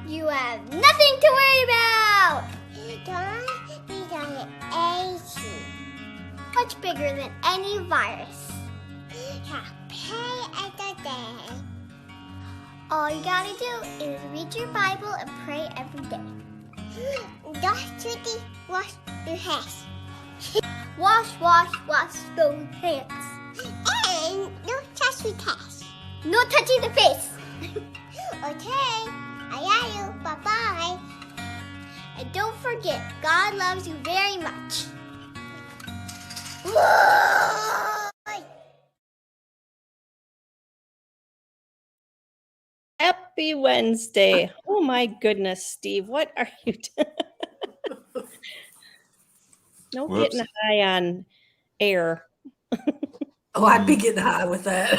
You have nothing to worry about. Don't be on AC. Much bigger than any virus. Yeah, pray every day. All you gotta do is read your Bible and pray every day. Don't Judy wash your hands. Wash those hands. And don't touch your hands. No touching the face. Okay, I love you. Bye-bye. And don't forget, God loves you very much. Happy Wednesday. Oh my goodness, Steve, what are you doing? No Whoops. getting high on air. Oh, I'd be getting high with that.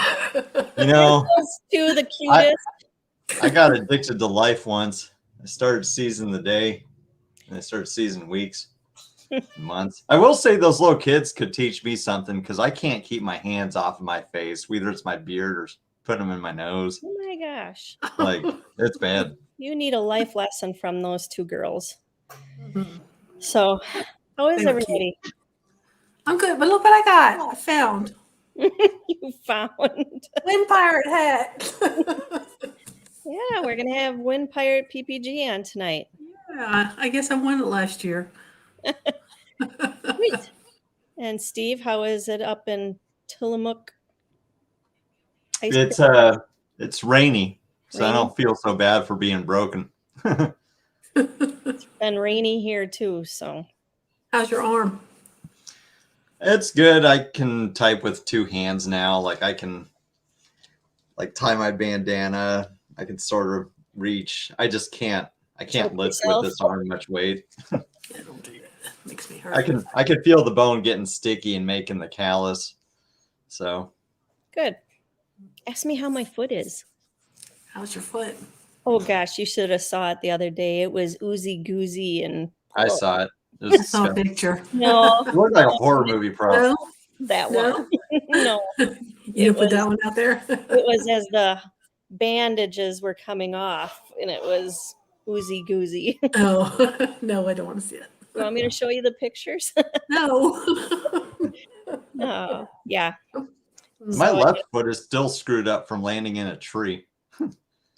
You know, Those two, the cutest. I got addicted to life once. I started seizing the day, and I started seizing weeks, months. I will say those little kids could teach me something because I can't keep my hands off of my face, whether it's my beard or putting them in my nose. Oh my gosh. Like, it's bad. You need a life lesson from those two girls. So, how is They were everybody? I'm good, but look what I got. I found You found. wind pirate hat. Yeah, we're going to have Wind Pirate PPG on tonight. Yeah, I guess I won it last year. Sweet. And Steve, how is it up in Tillamook? It's rainy, so I Rainy? don't feel so bad for being broken. It's been rainy here too, so. How's your arm? It's good. I can type with two hands now. Like, I can tie my bandana. I can sort of reach. I just can't. I can't Help lift yourself. with this arm much weight. Yeah, don't do that. Makes me hurt. I can feel the bone getting sticky and making the callus. So Good. Ask me how my foot is. How's your foot? Oh gosh, you should have saw it the other day. It was oozy goozy and I saw it. It was I saw a disgusting. picture. no, It looked like a horror movie prop. No, that no. one. No, You didn't put that one out there. it was as the bandages were coming off, and it was oozy goozy. Oh no, I don't want to see it. You want me to show you the pictures? No. Oh, yeah. My So, left foot is still screwed up from landing in a tree.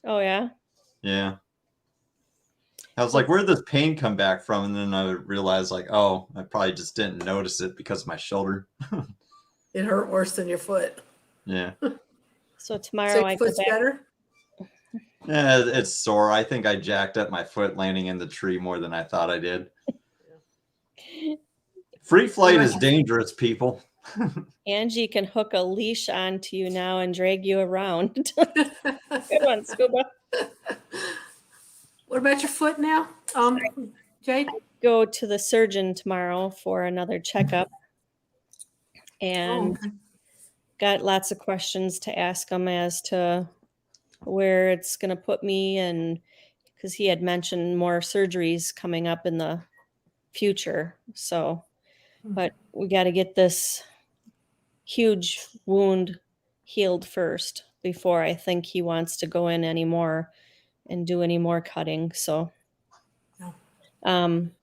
Oh yeah. Yeah. I was like, where'd this pain come back from? And then I realized, like, oh, I probably just didn't notice it because of my shoulder. It hurt worse than your foot. Yeah. So tomorrow So I your go foot's back. better? It's sore. I think I jacked up my foot landing in the tree more than I thought I did. Free flight is dangerous, people. Angie can hook a leash onto you now and drag you around. Good one, Scuba. What about your foot now, Jade? Go to the surgeon tomorrow for another checkup, and got lots of questions to ask him as to where it's going to put me, and because he had mentioned more surgeries coming up in the future. So, but we got to get this huge wound healed first before I think he wants to go in anymore and do any more cutting. So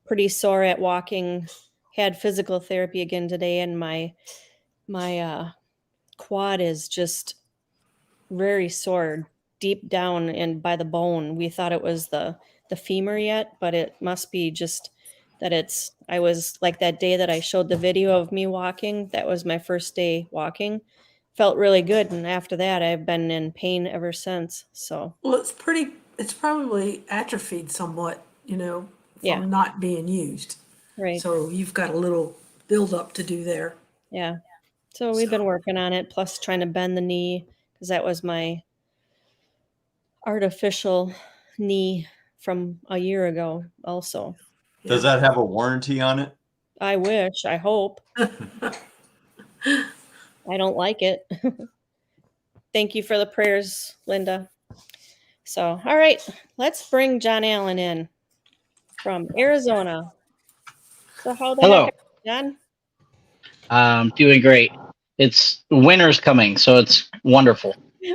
pretty sore at walking. Had physical therapy again today, and my quad is just very sore deep down and by the bone. We thought it was the femur yet, but it must be just that I was like that day that I showed the video of me walking. That was my first day walking. Felt really good, and after that I've been in pain ever since. So well, it's probably atrophied somewhat, from not being used. Right. So you've got a little build up to do there. Yeah. So we've been working on it, plus trying to bend the knee, because that was my artificial knee from a year ago also. Does that have a warranty on it? I wish. I hope. I don't like it. Thank you for the prayers, Linda. So, all right, let's bring Jon-Alan in from Arizona. So how the Hello. heck, John? Doing great. It's winter's coming, so it's wonderful.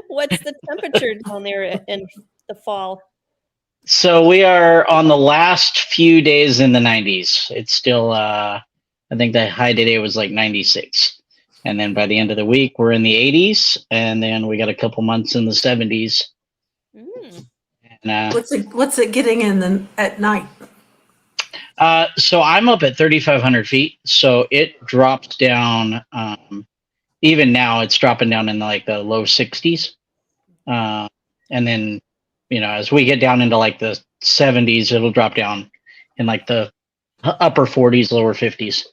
What's the temperature down there in the fall? So we are on the last few days in the 90s. It's still, I think the high today was like 96. And then by the end of the week, we're in the 80s. And then we got a couple months in the 70s. And, what's it getting in at night? So I'm up at 3,500 feet. So it drops down. Even now, it's dropping down in like the low 60s. And then, as we get down into like the 70s, it'll drop down in like the upper 40s, lower 50s.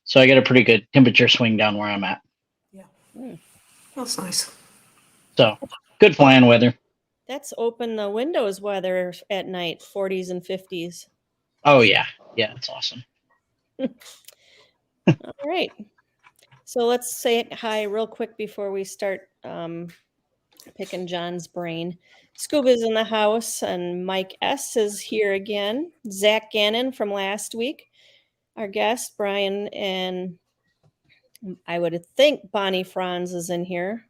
So I get a pretty good temperature swing down where I'm at. Yeah. That's nice. So good flying weather. That's open the windows weather at night, 40s and 50s. Oh, yeah. Yeah, it's awesome. All right. So let's say hi real quick before we start picking John's brain. Scuba's in the house, and Mike S. is here again. Zach Gannon from last week, our guest, Brian, and I would think Bonnie Franz is in here.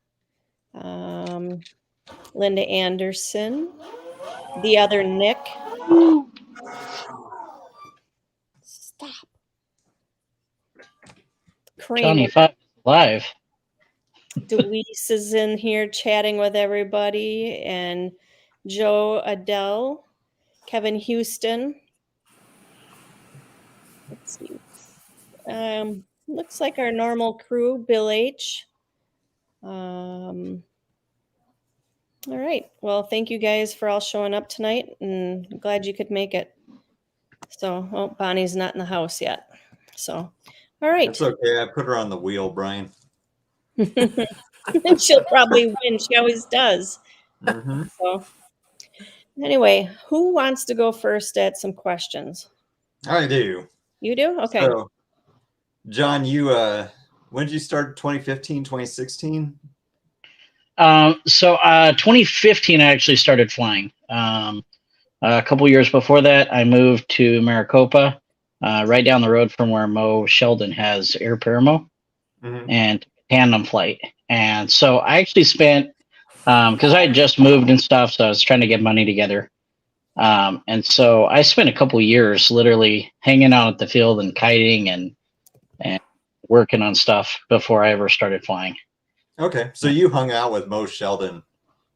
Linda Anderson, the other Nick. Stop. Johnny 5 is alive. Deweese is in here chatting with everybody, and Joe Adele, Kevin Houston. Let's see. Looks like our normal crew, Bill H. All right. Well, thank you guys for all showing up tonight, and I'm glad you could make it. So, Bonnie's not in the house yet. So, all right. It's okay. I put her on the wheel, Brian. She'll probably win. She always does. Mm-hmm. So, anyway, who wants to go first at some questions? I do. You do? Okay. So, John, when did you start? 2015, 2016? So 2015, I actually started flying. A couple years before that, I moved to Maricopa, right down the road from where Mo Sheldon has Air Paramo, and tandem flight. And so I actually spent, because I had just moved and stuff, so I was trying to get money together. And so I spent a couple years literally hanging out at the field and kiting and working on stuff before I ever started flying. Okay, so you hung out with Mo Sheldon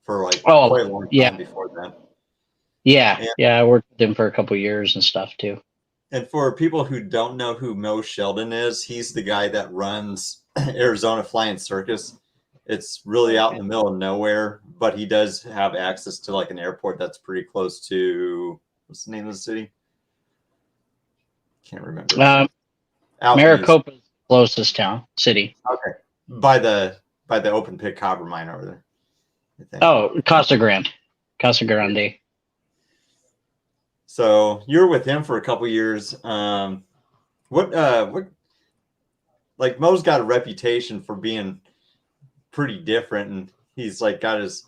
for like quite a long time before then. Yeah, I worked with him for a couple years and stuff too. And for people who don't know who Mo Sheldon is, he's the guy that runs Arizona Flying Circus. It's really out in the middle of nowhere, but he does have access to like an airport that's pretty close to, what's the name of the city? Can't remember. Out Maricopa's the closest city. Okay. By the open pit copper mine over there, I think. Oh, Casa Grande. So you were with him for a couple years. What like Mo's got a reputation for being pretty different, and he's like got his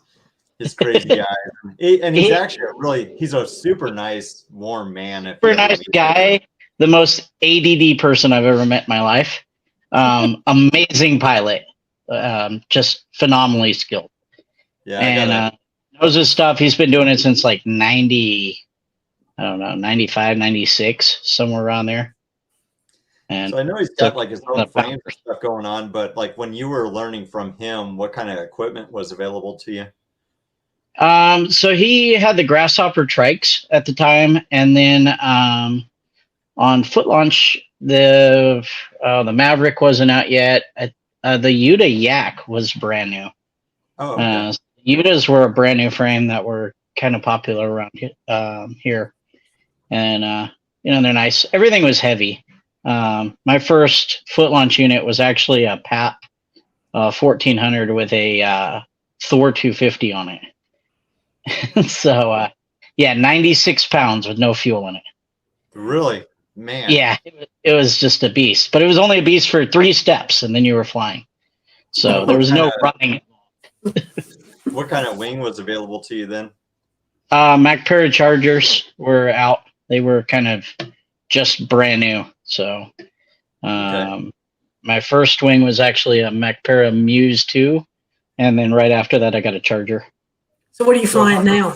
crazy guy, and he's actually he's a super nice, warm man. Super nice guy, the most ADD person I've ever met in my life. Amazing pilot, just phenomenally skilled. Yeah, and knows his stuff. He's been doing it since like 90, I don't know, 95, 96, somewhere around there. And so I know he's got like his own frame stuff going on, but like when you were learning from him, what kind of equipment was available to you? So he had the Grasshopper trikes at the time, and then on foot launch, the Maverick wasn't out yet. The Yuta Yak was brand new. Oh, okay. Yutas were a brand new frame that were kind of popular around here, and they're nice. Everything was heavy. My first foot launch unit was actually a PAP 1400 with a Thor 250 on it. So 96 pounds with no fuel in it. Really, man. Yeah, it was just a beast, but it was only a beast for 3 steps, and then you were flying. So there was no running. What kind of wing was available to you then? MacPara Chargers were out. They were kind of just brand new. So my first wing was actually a MacPara Muse 2, and then right after that I got a Charger. So what are you flying now?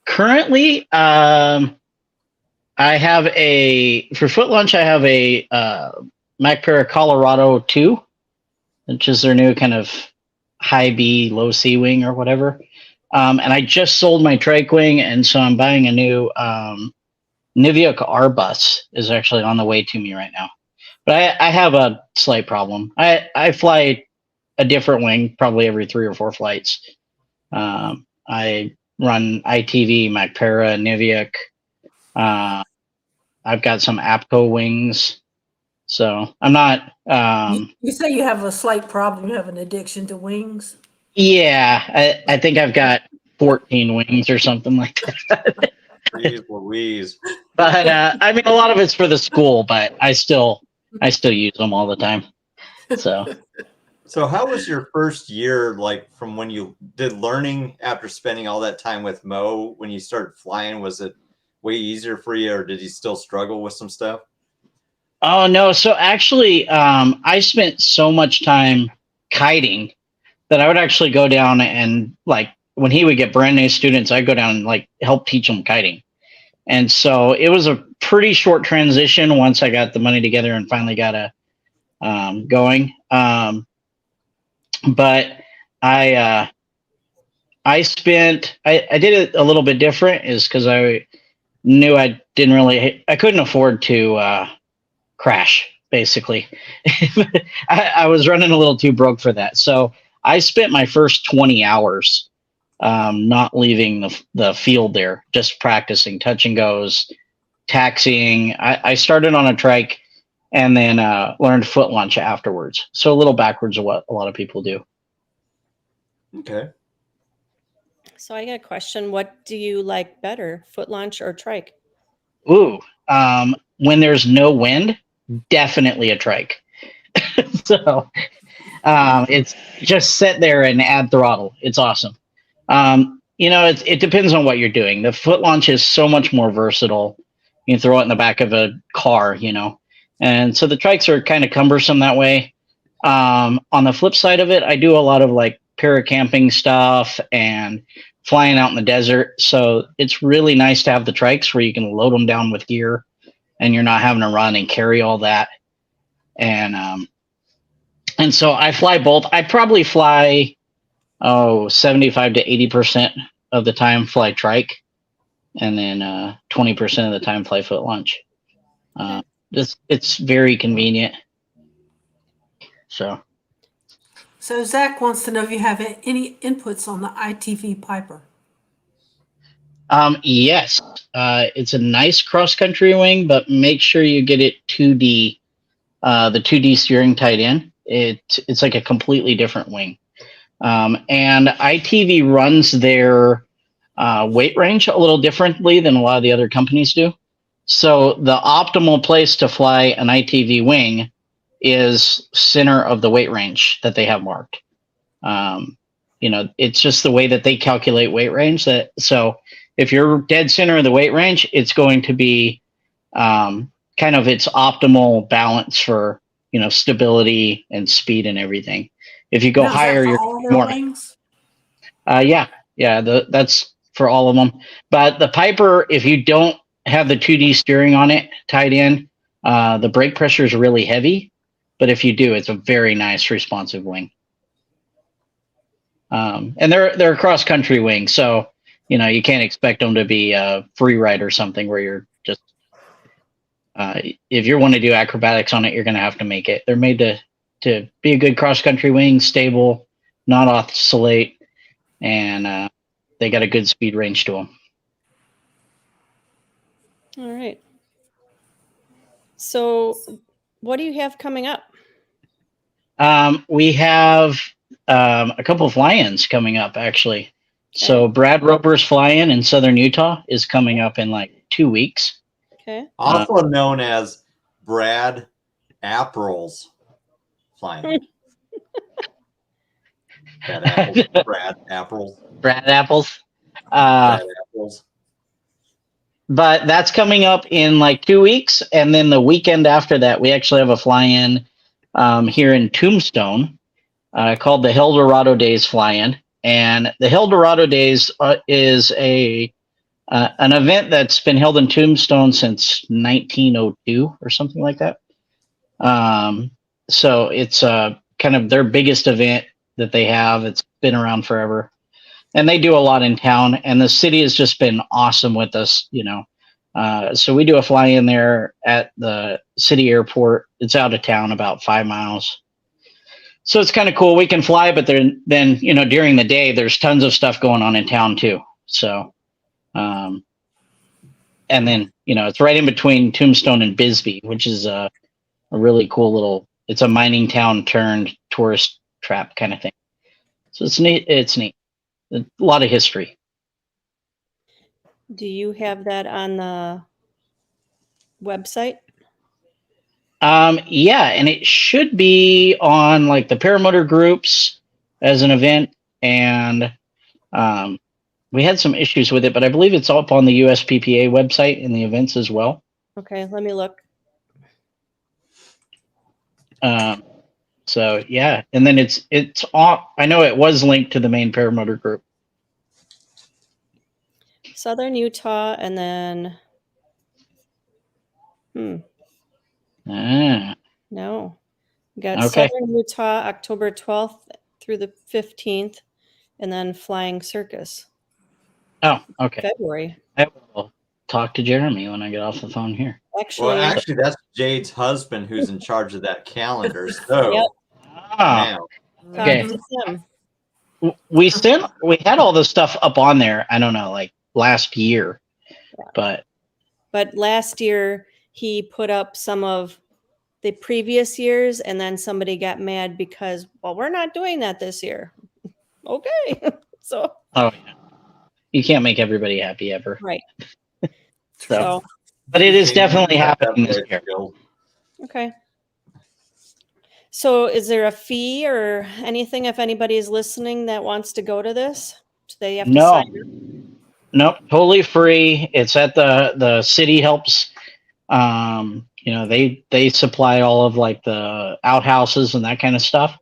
Currently, I have for foot launch, I have a MacPara Colorado 2, which is their new kind of high B, low C wing or whatever. And I just sold my trike wing, and so I'm buying a new Niviuk R bus is actually on the way to me right now. But I have a slight problem. I fly a different wing probably every 3 or 4 flights. I run ITV, MacPara, Niviuk. I've got some APCO wings. So I'm not. You say you have a slight problem. You have an addiction to wings. Yeah, I think I've got 14 wings or something like that. Jeez Louise. But I mean, a lot of it's for the school, but I still use them all the time. So how was your first year, like from when you did learning after spending all that time with Mo? When you started flying, was it way easier for you, or did you still struggle with some stuff? Oh no! So actually, I spent so much time kiting that I would actually go down and like when he would get brand new students, I'd go down and like help teach them kiting. And so it was a pretty short transition once I got the money together and finally got going. But I did it a little bit different is because I knew I couldn't afford to crash, basically. I was running a little too broke for that. So I spent my first 20 hours not leaving the field there, just practicing touch and goes, taxiing. I started on a trike and then learned foot launch afterwards. So a little backwards of what a lot of people do. Okay. So I got a question. What do you like better, foot launch or trike? Ooh, when there's no wind, definitely a trike. So it's just sit there and add throttle. It's awesome. It depends on what you're doing. The foot launch is so much more versatile. You can throw it in the back of a car, and so the trikes are kind of cumbersome that way. On the flip side of it, I do a lot of like paracamping stuff and flying out in the desert. So it's really nice to have the trikes where you can load them down with gear and you're not having to run and carry all that. And so I fly both. I probably fly 75 to 80% of the time fly trike, and then 20% of the time fly foot launch. It's very convenient. So Zach wants to know if you have any inputs on the ITV Piper. Yes, it's a nice cross-country wing, but make sure you get it 2D, the 2D steering tied in. It's like a completely different wing. And ITV runs their weight range a little differently than a lot of the other companies do. So the optimal place to fly an ITV wing is center of the weight range that they have marked. It's just the way that they calculate weight range. So if you're dead center of the weight range, it's going to be kind of its optimal balance for stability and speed and everything. If you go Now, is higher, that for you're all their more. wings? Yeah. That's for all of them. But the Piper, if you don't have the 2D steering on it tied in, the brake pressure is really heavy. But if you do, it's a very nice responsive wing. And they're a cross country wing, so you can't expect them to be a free ride or something where you're just if you want to do acrobatics on it, you're going to have to make it. They're made to be a good cross country wing, stable, not oscillate, and they got a good speed range to them. All right. So, what do you have coming up? We have a couple of fly-ins coming up, actually. Okay. So Brad Roper's fly-in in Southern Utah is coming up in like 2 weeks. Okay. Also known as Brad April's fly-in. Brad Apples. Brad Apples. Brad Apples. Brad Apples. But that's coming up in like 2 weeks. And then the weekend after that, we actually have a fly-in here in Tombstone called the Eldorado Days fly-in. And the Eldorado Days is an event that's been held in Tombstone since 1902 or something like that. So it's kind of their biggest event that they have. It's been around forever. And they do a lot in town. And the city has just been awesome with us, So we do a fly-in there at the city airport. It's out of town about 5 miles. So it's kind of cool. We can fly, but then during the day, there's tons of stuff going on in town too. So, and then, it's right in between Tombstone and Bisbee, which is a really cool little, it's a mining town turned tourist trap kind of thing. So it's neat. It's neat. A lot of history. Do you have that on the website? Yeah, and it should be on like the paramotor groups as an event, and we had some issues with it, but I believe it's up on the USPPA website in the events as well. Okay, let me look. So yeah, and then it's off. I know it was linked to the main paramotor group. Southern Utah, and then no. We got Okay. Southern Utah, October 12th through the 15th, and then Flying Circus. Oh, okay. February. I will talk to Jeremy when I get off the phone here. Actually, that's Jade's husband who's in charge of that calendar. So Yep. Ah, now, okay. talk to him. We had all this stuff up on there. I don't know, like last year, but last year he put up some of the previous years, and then somebody got mad because, well, we're not doing that this year. Okay. So. Oh, yeah. You can't make everybody happy ever. Right. So, but it is definitely happening this year. Okay. So is there a fee or anything if anybody is listening that wants to go to this? Do they have to sign up? Nope, totally free. It's at the city helps. They supply all of like the outhouses and that kind of stuff.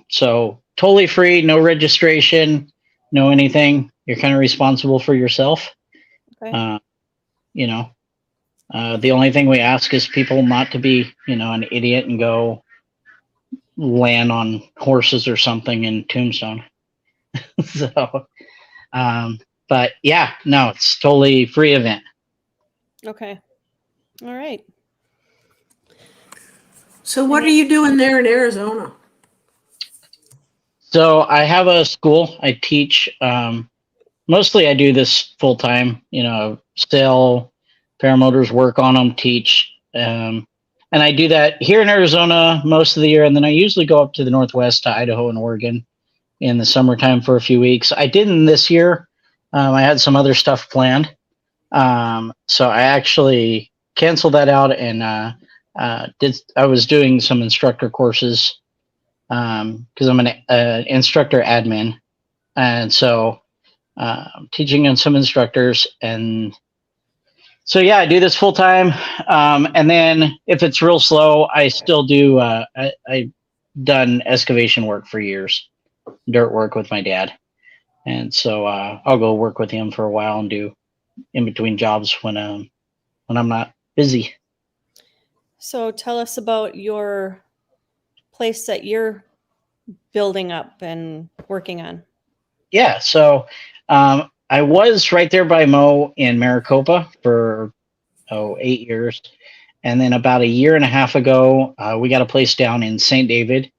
So totally free, no registration, no anything. You're kind of responsible for yourself. Okay. The only thing we ask is people not to be, an idiot and go land on horses or something in Tombstone. So, but yeah, no, it's totally free event. Okay. All right. So what are you doing there in Arizona? So I have a school. I teach. Mostly I do this full time. Sell paramotors, work on them, teach. And I do that here in Arizona most of the year. And then I usually go up to the Northwest to Idaho and Oregon in the summertime for a few weeks. I didn't this year. I had some other stuff planned. So I actually canceled that out and I was doing some instructor courses because I'm an instructor admin. And so teaching on some instructors. And so, yeah, I do this full time. And then if it's real slow, I still do, I've done excavation work for years, dirt work with my dad. And so I'll go work with him for a while and do in between jobs when I'm not busy. So tell us about your place that you're building up and working on. Yeah, so I was right there by Mo in Maricopa for 8 years. And then about a year and a half ago, we got a place down in St. David.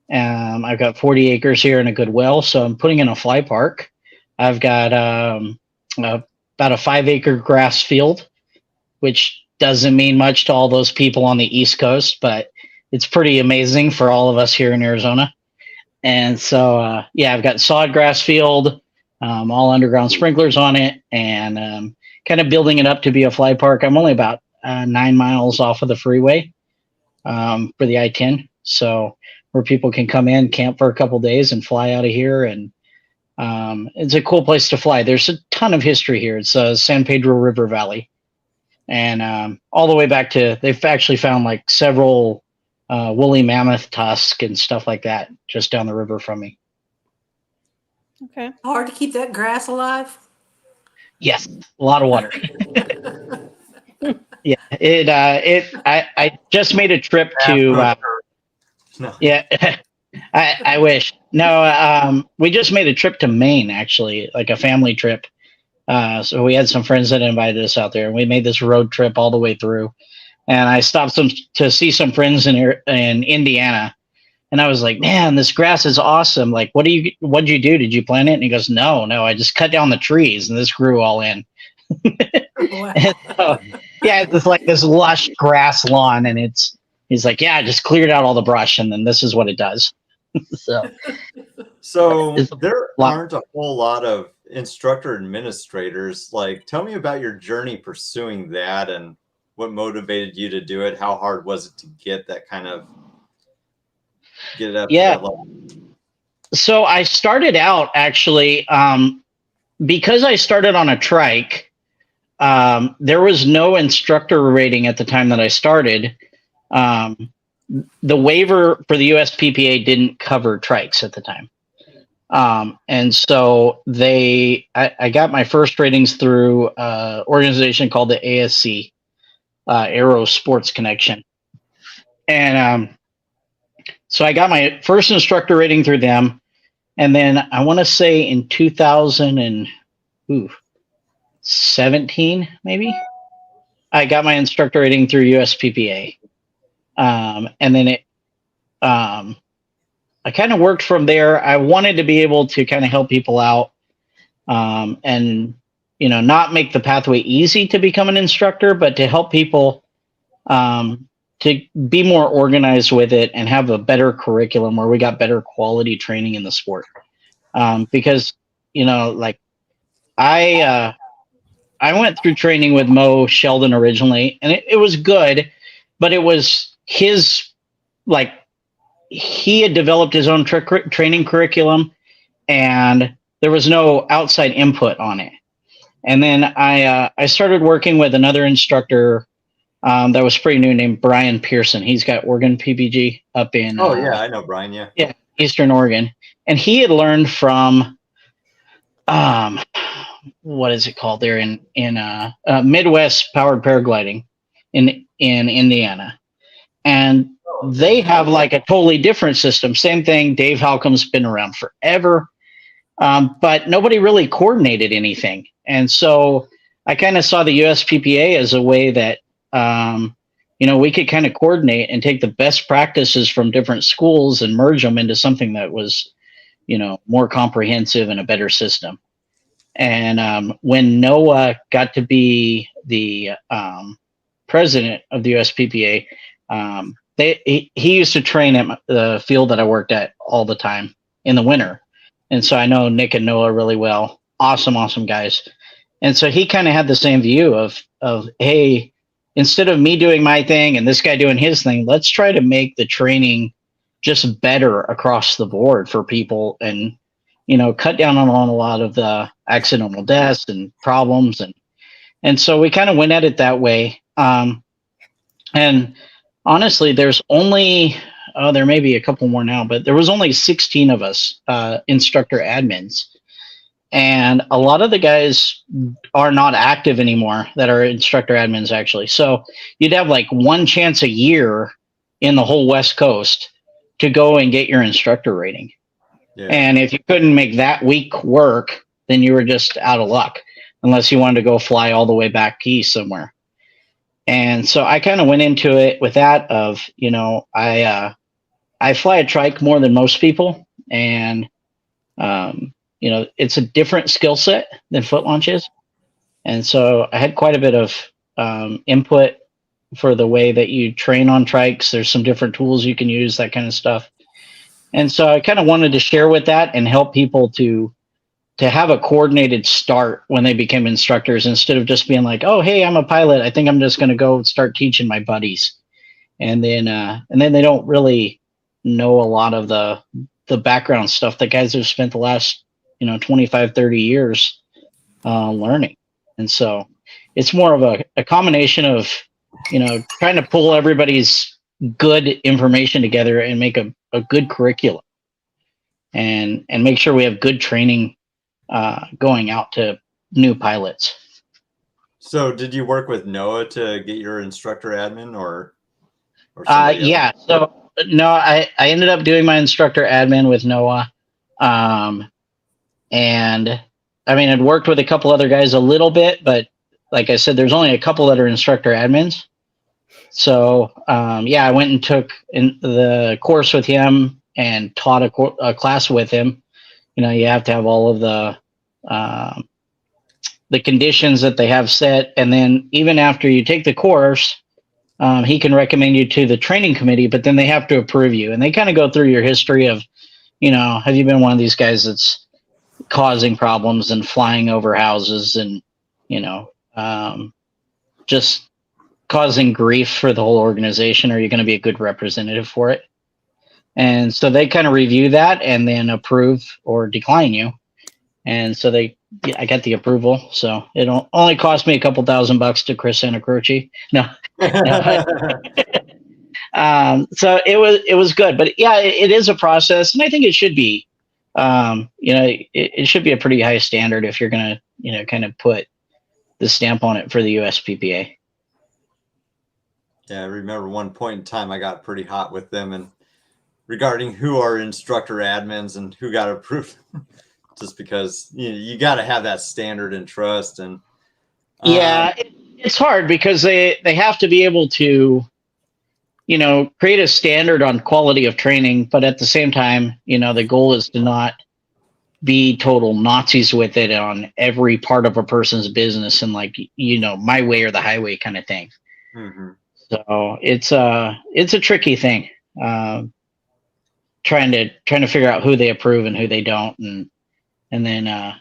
I've got 40 acres here and a good well, so I'm putting in a fly park. I've got about a 5-acre grass field, which doesn't mean much to all those people on the East Coast, but it's pretty amazing for all of us here in Arizona. And so, yeah, I've got sod grass field, all underground sprinklers on it, and kind of building it up to be a fly park. I'm only about 9 miles off of the freeway for the I-10, so where people can come in, camp for a couple days, and fly out of here. And it's a cool place to fly. There's a ton of history here. It's San Pedro River Valley, and all the way back to, they've actually found like several woolly mammoth tusk and stuff like that just down the river from me. Okay. Hard to keep that grass alive? Yes, a lot of water. Yeah, I just made a trip to No. yeah, I wish. No, we just made a trip to Maine, actually, like a family trip. So we had some friends that invited us out there, and we made this road trip all the way through. And I stopped to see some friends in Indiana, and I was like, "Man, this grass is awesome! Like, what'd you do? Did you plant it?" And he goes, "No, I just cut down the trees, and this grew all in." Wow. And so, yeah, it's like this lush grass lawn, and he's like, "Yeah, I just cleared out all the brush, and then this is what it does." So there aren't a whole lot of instructor administrators. Like, tell me about your journey pursuing that and what motivated you to do it. How hard was it to get that kind of get it up to that level? So I started out actually because I started on a trike. There was no instructor rating at the time that I started. The waiver for the USPPA didn't cover trikes at the time. And so I got my first ratings through an organization called the ASC, Aero Sports Connection. And so I got my first instructor rating through them. And then I want to say in 2017, maybe, I got my instructor rating through USPPA. And then I kind of worked from there. I wanted to be able to kind of help people out and, not make the pathway easy to become an instructor, but to help people to be more organized with it and have a better curriculum where we got better quality training in the sport. Because, like I went through training with Mo Sheldon originally, and it was good, but it was his, like, he had developed his own training curriculum, and there was no outside input on it. And then I started working with another instructor that was pretty new named Brian Pearson. He's got Oregon PPG up in I know Brian. Yeah, Eastern Oregon, and he had learned from what is it called there in Midwest Powered Paragliding in Indiana, and they have like a totally different system. Same thing. Dave Halcom's been around forever, but nobody really coordinated anything. And so I kind of saw the USPPA as a way that we could kind of coordinate and take the best practices from different schools and merge them into something that was, more comprehensive and a better system. And when Noah got to be the president of the USPPA, he used to train at the field that I worked at all the time in the winter. And so I know Nick and Noah really well. Awesome guys. And so he kind of had the same view of, hey, instead of me doing my thing and this guy doing his thing, let's try to make the training just better across the board for people and, cut down on a lot of the accidental deaths and problems. And so we kind of went at it that way. And honestly, there's only, there may be a couple more now, but there was only 16 of us instructor admins. And a lot of the guys are not active anymore that are instructor admins, actually. So you'd have like one chance a year in the whole West Coast to go and get your instructor rating. Yeah. And if you couldn't make that week work, then you were just out of luck, unless you wanted to go fly all the way back east somewhere. And so I kind of went into it with that of, I fly a trike more than most people. And, it's a different skill set than foot launch is. And so I had quite a bit of input for the way that you train on trikes. There's some different tools you can use, that kind of stuff. And so I kind of wanted to share with that and help people to have a coordinated start when they became instructors, instead of just being like, oh, hey, I'm a pilot, I think I'm just going to go start teaching my buddies. And then they don't really know a lot of the background stuff that guys have spent the last 25, 30 years learning. And so it's more of a combination of, trying to pull everybody's good information together and make a good curriculum and make sure we have good training going out to new pilots. So did you work with Noah to get your instructor admin or yeah. So no, I ended up doing my instructor admin with Noah. And I mean, I'd worked with a couple other guys a little bit, but like I said, there's only a couple that are instructor admins. So I went and took the course with him and taught a class with him. You have to have all of the conditions that they have set. And then even after you take the course, he can recommend you to the training committee, but then they have to approve you. And they kind of go through your history of, have you been one of these guys that's causing problems and flying over houses and, just causing grief for the whole organization? Are you going to be a good representative for it? And so they kind of review that and then approve or decline you. And so I got the approval. So it only cost me a couple $1,000 to Chris Santacroce. No. So it was good, but yeah, it is a process, and I think it should be, it should be a pretty high standard if you're going to, kind of put the stamp on it for the USPPA. Yeah. I remember one point in time I got pretty hot with them and regarding who are instructor admins and who got approved, just because you got to have that standard and trust. And it's hard because they have to be able to, create a standard on quality of training, but at the same time, the goal is to not be total Nazis with it on every part of a person's business and like, my way or the highway kind of thing. Mm-hmm. So it's a tricky thing. Trying to figure out who they approve and who they don't. And then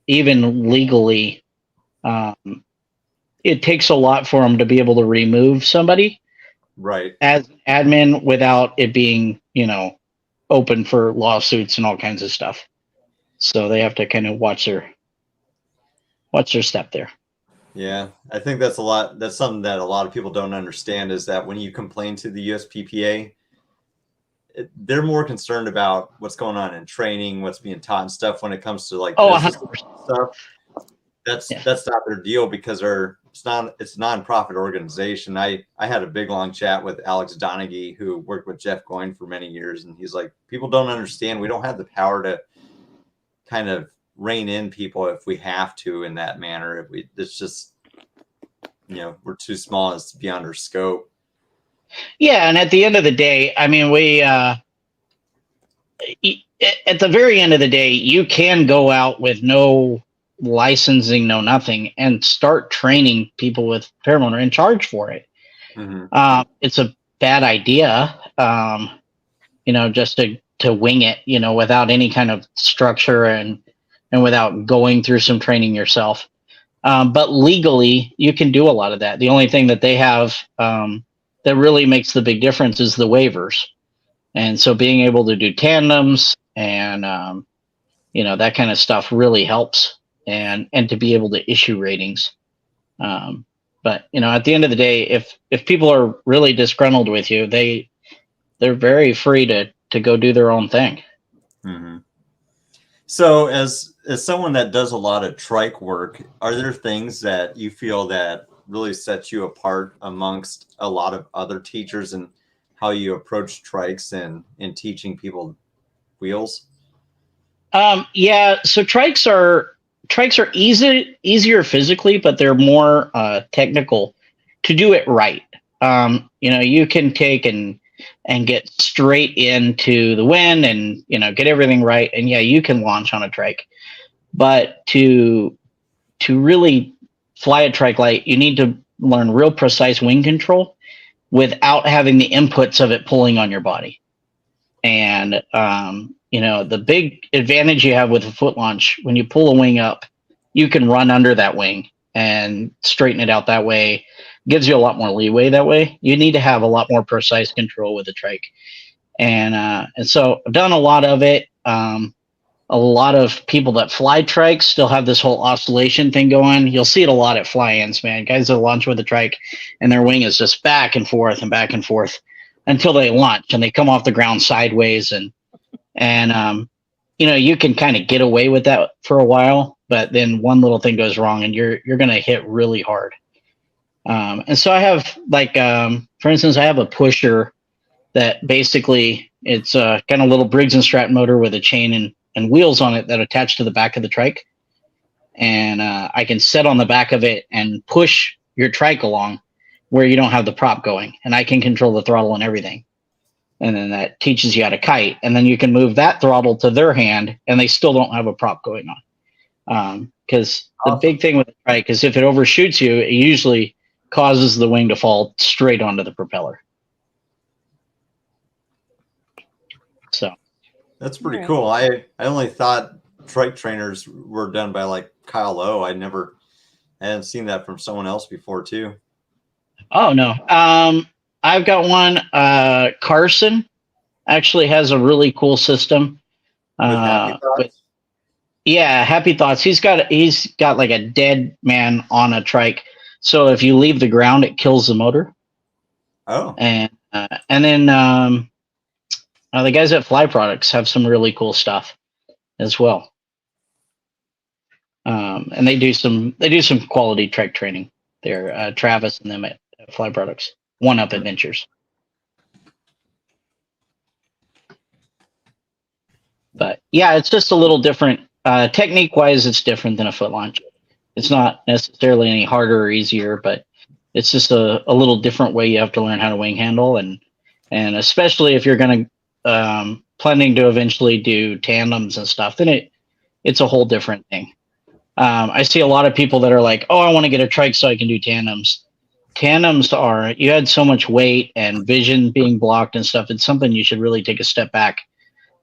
even legally, it takes a lot for them to be able to remove somebody right as admin without it being, open for lawsuits and all kinds of stuff. So they have to kind of watch their step there. Yeah. I think that's something that a lot of people don't understand, is that when you complain to the USPPA, they're more concerned about what's going on in training, what's being taught and stuff. When it comes to like stuff, that's not their deal, because it's a nonprofit organization. I had a big long chat with Alex Donaghy, who worked with Jeff Goyne for many years, and he's like, people don't understand. We don't have the power to kind of rein in people if we have to in that manner. It's just, we're too small as to be under scope. Yeah, and at the end of the day, I mean, at the very end of the day, you can go out with no licensing, no nothing, and start training people with paramotor and charge for it. It's a bad idea, just to wing it, without any kind of structure and without going through some training yourself. But legally, you can do a lot of that. The only thing that they have that really makes the big difference is the waivers. And so being able to do tandems and, that kind of stuff really helps, and to be able to issue ratings. But, at the end of the day, if people are really disgruntled with you, they're very free to go do their own thing. So as someone that does a lot of trike work, are there things that you feel that really set you apart amongst a lot of other teachers and how you approach trikes and in teaching people wheels? Yeah, so trikes are easier physically, but they're more technical to do it right. You can take and get straight into the wind and get everything right, and yeah, you can launch on a trike. But to really fly a trike light, you need to learn real precise wing control without having the inputs of it pulling on your body. And the big advantage you have with a foot launch, when you pull a wing up, you can run under that wing and straighten it out that way. Gives you a lot more leeway that way. You need to have a lot more precise control with a trike. And so I've done a lot of it. A lot of people that fly trikes still have this whole oscillation thing going. You'll see it a lot at fly-ins, man. Guys that launch with a trike and their wing is just back and forth until they launch and they come off the ground sideways. And you can kind of get away with that for a while, but then one little thing goes wrong and you're going to hit really hard. And so I have for instance, I have a pusher that basically it's kind of little Briggs and Stratton motor with a chain and wheels on it that attach to the back of the trike. And I can sit on the back of it and push your trike along where you don't have the prop going. And I can control the throttle and everything. And then that teaches you how to kite. And then you can move that throttle to their hand and they still don't have a prop going on. Because the big thing with the trike is if it overshoots you, it usually causes the wing to fall straight onto the propeller. So that's pretty cool. I only thought trike trainers were done by like Kyle Lowe. I hadn't seen that from someone else before too. Oh no. I've got one. Carson actually has a really cool system. Happy Thoughts? Happy Thoughts. He's got like a dead man on a trike. So if you leave the ground, it kills the motor. Oh. And then the guys at Fly Products have some really cool stuff as well. And they do some quality trike training. They're Travis and them at Fly Products. One Up Adventures. But yeah, it's just a little different. Technique wise, it's different than a foot launch. It's not necessarily any harder or easier, but it's just a little different way you have to learn how to wing handle. And especially if you're going to planning to eventually do tandems and stuff, then it's a whole different thing. I see a lot of people that are like, oh, I want to get a trike so I can do tandems. Tandems you had so much weight and vision being blocked and stuff. It's something you should really take a step back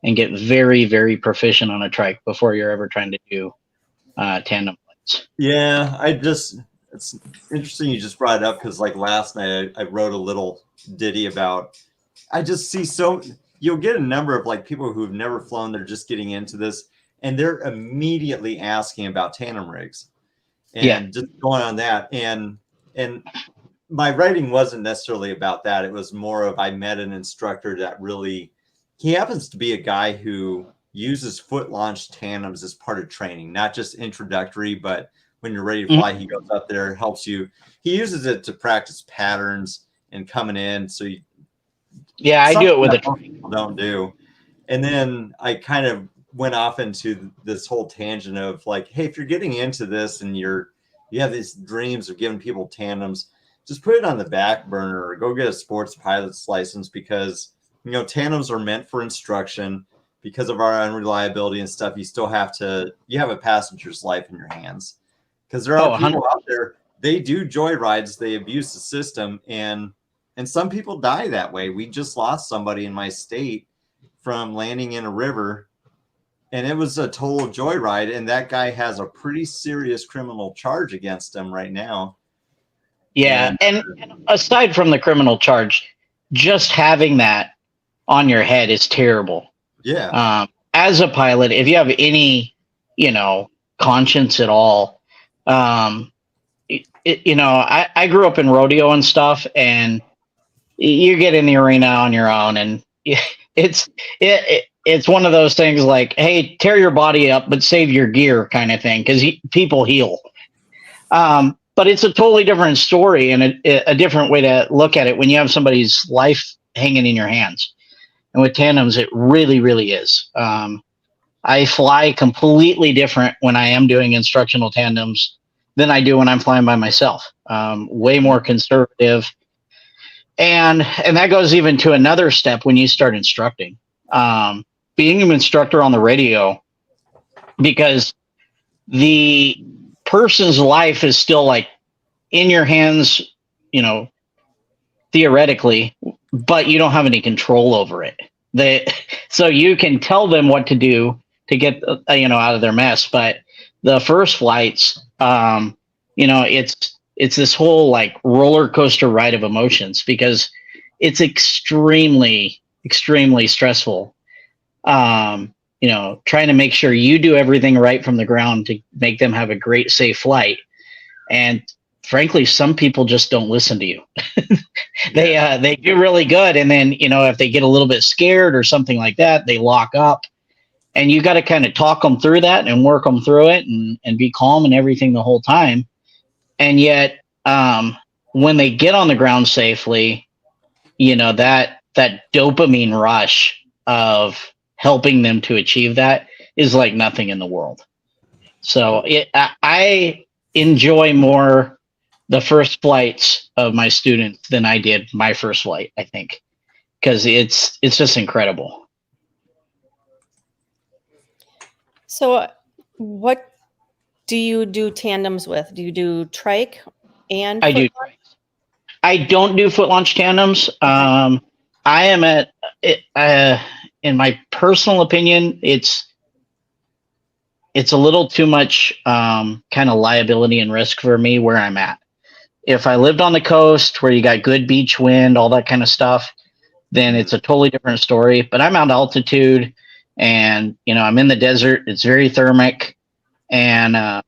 and get very, very proficient on a trike before you're ever trying to do tandem flights. Yeah, it's interesting you just brought it up because like last night I wrote a little ditty about, I just see you'll get a number of like people who've never flown, they're just getting into this and they're immediately asking about tandem rigs and just going on that. And my writing wasn't necessarily about that. It was more of, I met an instructor that he happens to be a guy who uses foot launch tandems as part of training, not just introductory, but when you're ready to fly, he goes up there, helps you. He uses it to practice patterns and coming in. So I do it with people don't do. And then I kind of went off into this whole tangent of like, hey, if you're getting into this and you have these dreams of giving people tandems, just put it on the back burner or go get a sports pilot's license, because, you know, tandems are meant for instruction. Because of our unreliability and stuff, you have a passenger's life in your hands. Because there are people out there, they do joyrides, they abuse the system, and some people die that way. We just lost somebody in my state from landing in a river, and it was a total joyride, and that guy has a pretty serious criminal charge against him right now. Yeah, and aside from the criminal charge, just having that on your head is terrible. Yeah. As a pilot, if you have any, you know, conscience at all, you know, I grew up in rodeo and stuff, and you get in the arena on your own, and it's one of those things like, hey, tear your body up, but save your gear kind of thing, because people heal. But it's a totally different story and a different way to look at it when you have somebody's life hanging in your hands. And with tandems, it really, really is. I fly completely different when I am doing instructional tandems than I do when I'm flying by myself. Way more conservative. And that goes even to another step when you start instructing. Being an instructor on the radio, because the person's life is still like in your hands, you know, theoretically, but you don't have any control over it. So you can tell them what to do to get, you know, out of their mess. But the first flights, you know, it's this whole like roller coaster ride of emotions, because it's extremely, extremely stressful. You know, trying to make sure you do everything right from the ground to make them have a great, safe flight. And frankly, some people just don't listen to you. They do really good. And then, you know, if they get a little bit scared or something like that, they lock up, and you got to kind of talk them through that and work them through it and be calm and everything the whole time. And yet, when they get on the ground safely, you know, that dopamine rush of helping them to achieve that is like nothing in the world. So I enjoy more the first flights of my students than I did my first flight, I think, because it's just incredible. So what do you do tandems with? Do you do trike and I do trike? I don't do foot launch tandems. I am at in my personal opinion, it's a little too much kind of liability and risk for me where I'm at. If I lived on the coast where you got good beach wind, all that kind of stuff, then it's a totally different story. But I'm out altitude, and you know, I'm in the desert. It's very thermic, and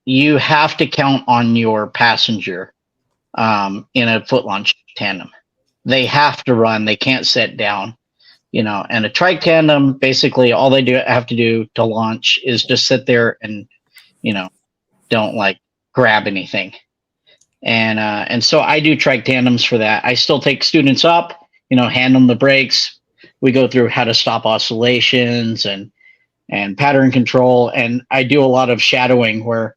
you have to count on your passenger in a foot launch tandem. They have to run. They can't sit down. You know, and a trike tandem, basically all they have to do to launch is just sit there and, you know, don't like grab anything. And so I do trike tandems for that. I still take students up, you know, hand them the brakes. We go through how to stop oscillations and pattern control. And I do a lot of shadowing where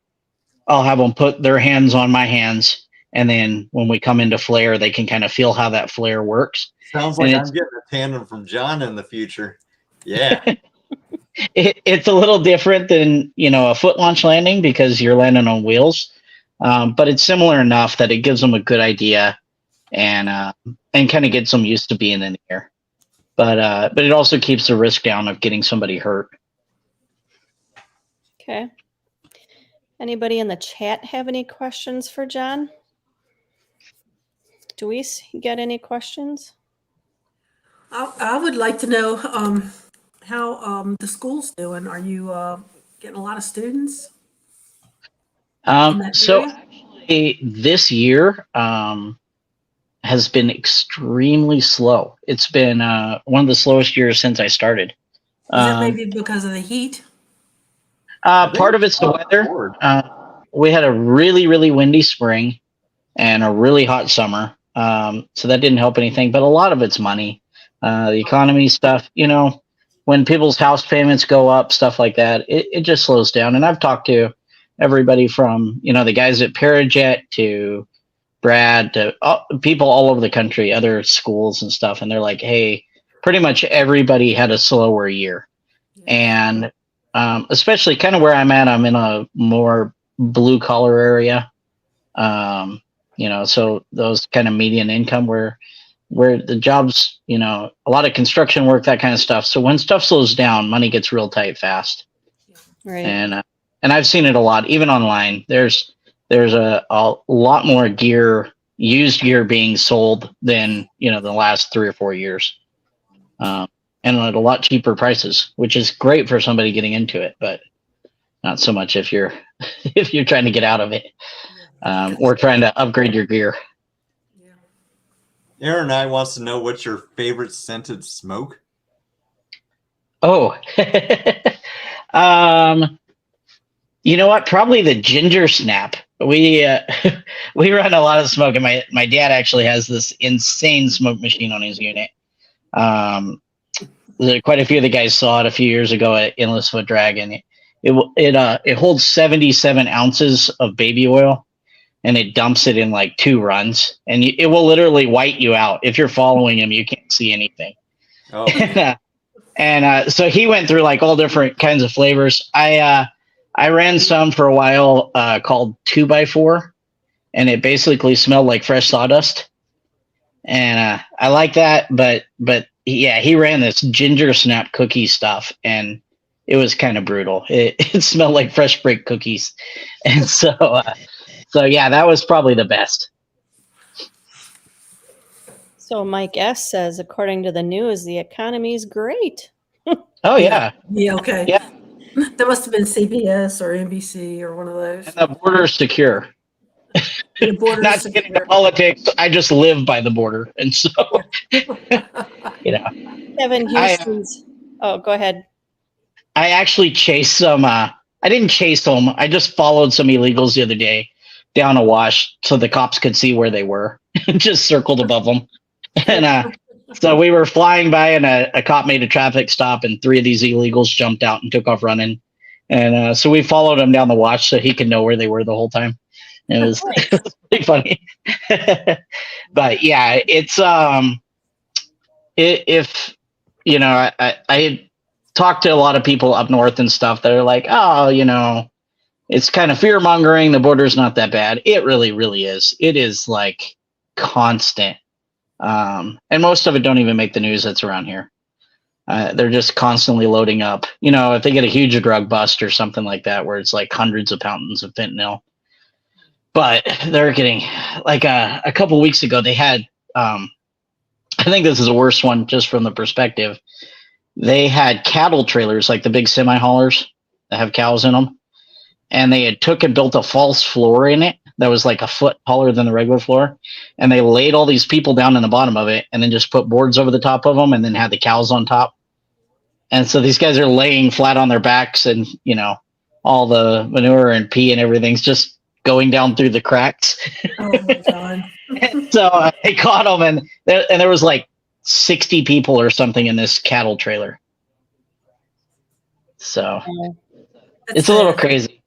I'll have them put their hands on my hands. And then when we come into flare, they can kind of feel how that flare works. Sounds like I'm getting a tandem from John in the future. Yeah. It's a little different than, you know, a foot launch landing because you're landing on wheels. But it's similar enough that it gives them a good idea and kind of gets them used to being in the air. But it also keeps the risk down of getting somebody hurt. Okay. Anybody in the chat have any questions for John? Do we get any questions? I would like to know how the school's doing. Are you getting a lot of students? So actually this year has been extremely slow. It's been one of the slowest years since I started. Is that maybe because of the heat? Part of it's the weather. We had a really, really windy spring and a really hot summer. So that didn't help anything, but a lot of it's money. The economy stuff, you know, when people's house payments go up, stuff like that, it just slows down. And I've talked to everybody from, you know, the guys at Parajet to Brad, to people all over the country, other schools and stuff, and they're like, hey, pretty much everybody had a slower year. And especially kind of where I'm at, I'm in a more blue collar area. So those kind of median income where the jobs, a lot of construction work, that kind of stuff. So when stuff slows down, money gets real tight fast. Right. And I've seen it a lot, even online. There's a lot more used gear being sold than, the last 3 or 4 years. And at a lot cheaper prices, which is great for somebody getting into it, but not so much if you're trying to get out of it, or trying to upgrade your gear. Aaron and I wants to know what's your favorite scented smoke. Oh, you know what? Probably the ginger snap. We run a lot of smoke, and my dad actually has this insane smoke machine on his unit. Quite a few of the guys saw it a few years ago at Endless Foot Dragon. It holds 77 ounces of baby oil, and it dumps it in like 2 runs, and it will literally white you out. If you're following him, you can't see anything. Oh, and so he went through like all different kinds of flavors. I ran some for a while called 2x4, and it basically smelled like fresh sawdust. And I like that, but yeah, he ran this ginger snap cookie stuff, and it was kind of brutal. It smelled like fresh baked cookies, and so yeah, that was probably the best. So Mike S says, according to the news, the economy's great. Oh yeah, Yeah, okay. yeah, That must have been CBS or NBC or one of those. and the border's secure. The border's Not to get into secure. politics, I just live by the border, and so Kevin Houston's. Oh, go ahead. I actually chased some. I didn't chase them. I just followed some illegals the other day down a wash so the cops could see where they were. Just circled above them, and so we were flying by, and a cop made a traffic stop, and 3 of these illegals jumped out and took off running, and so we followed him down the wash so he could know where they were the whole time. It was pretty funny. But yeah, it's if I talked to a lot of people up north and stuff that are like, oh, it's kind of fear mongering. The border's not that bad. It really, really is. It is like constant. And most of it don't even make the news that's around here. They're just constantly loading up. If they get a huge drug bust or something like that, where it's like hundreds of pounds of fentanyl. But they're getting like a couple weeks ago, they had, I think this is the worst one just from the perspective. They had cattle trailers, like the big semi haulers that have cows in them. And they had took and built a false floor in it that was like a foot taller than the regular floor. And they laid all these people down in the bottom of it and then just put boards over the top of them and then had the cows on top. And so these guys are laying flat on their backs, and, all the manure and pee and everything's just going down through the cracks. Oh my God. So they caught them, and there was like 60 people or something in this cattle trailer. So That's it's a little sad. crazy.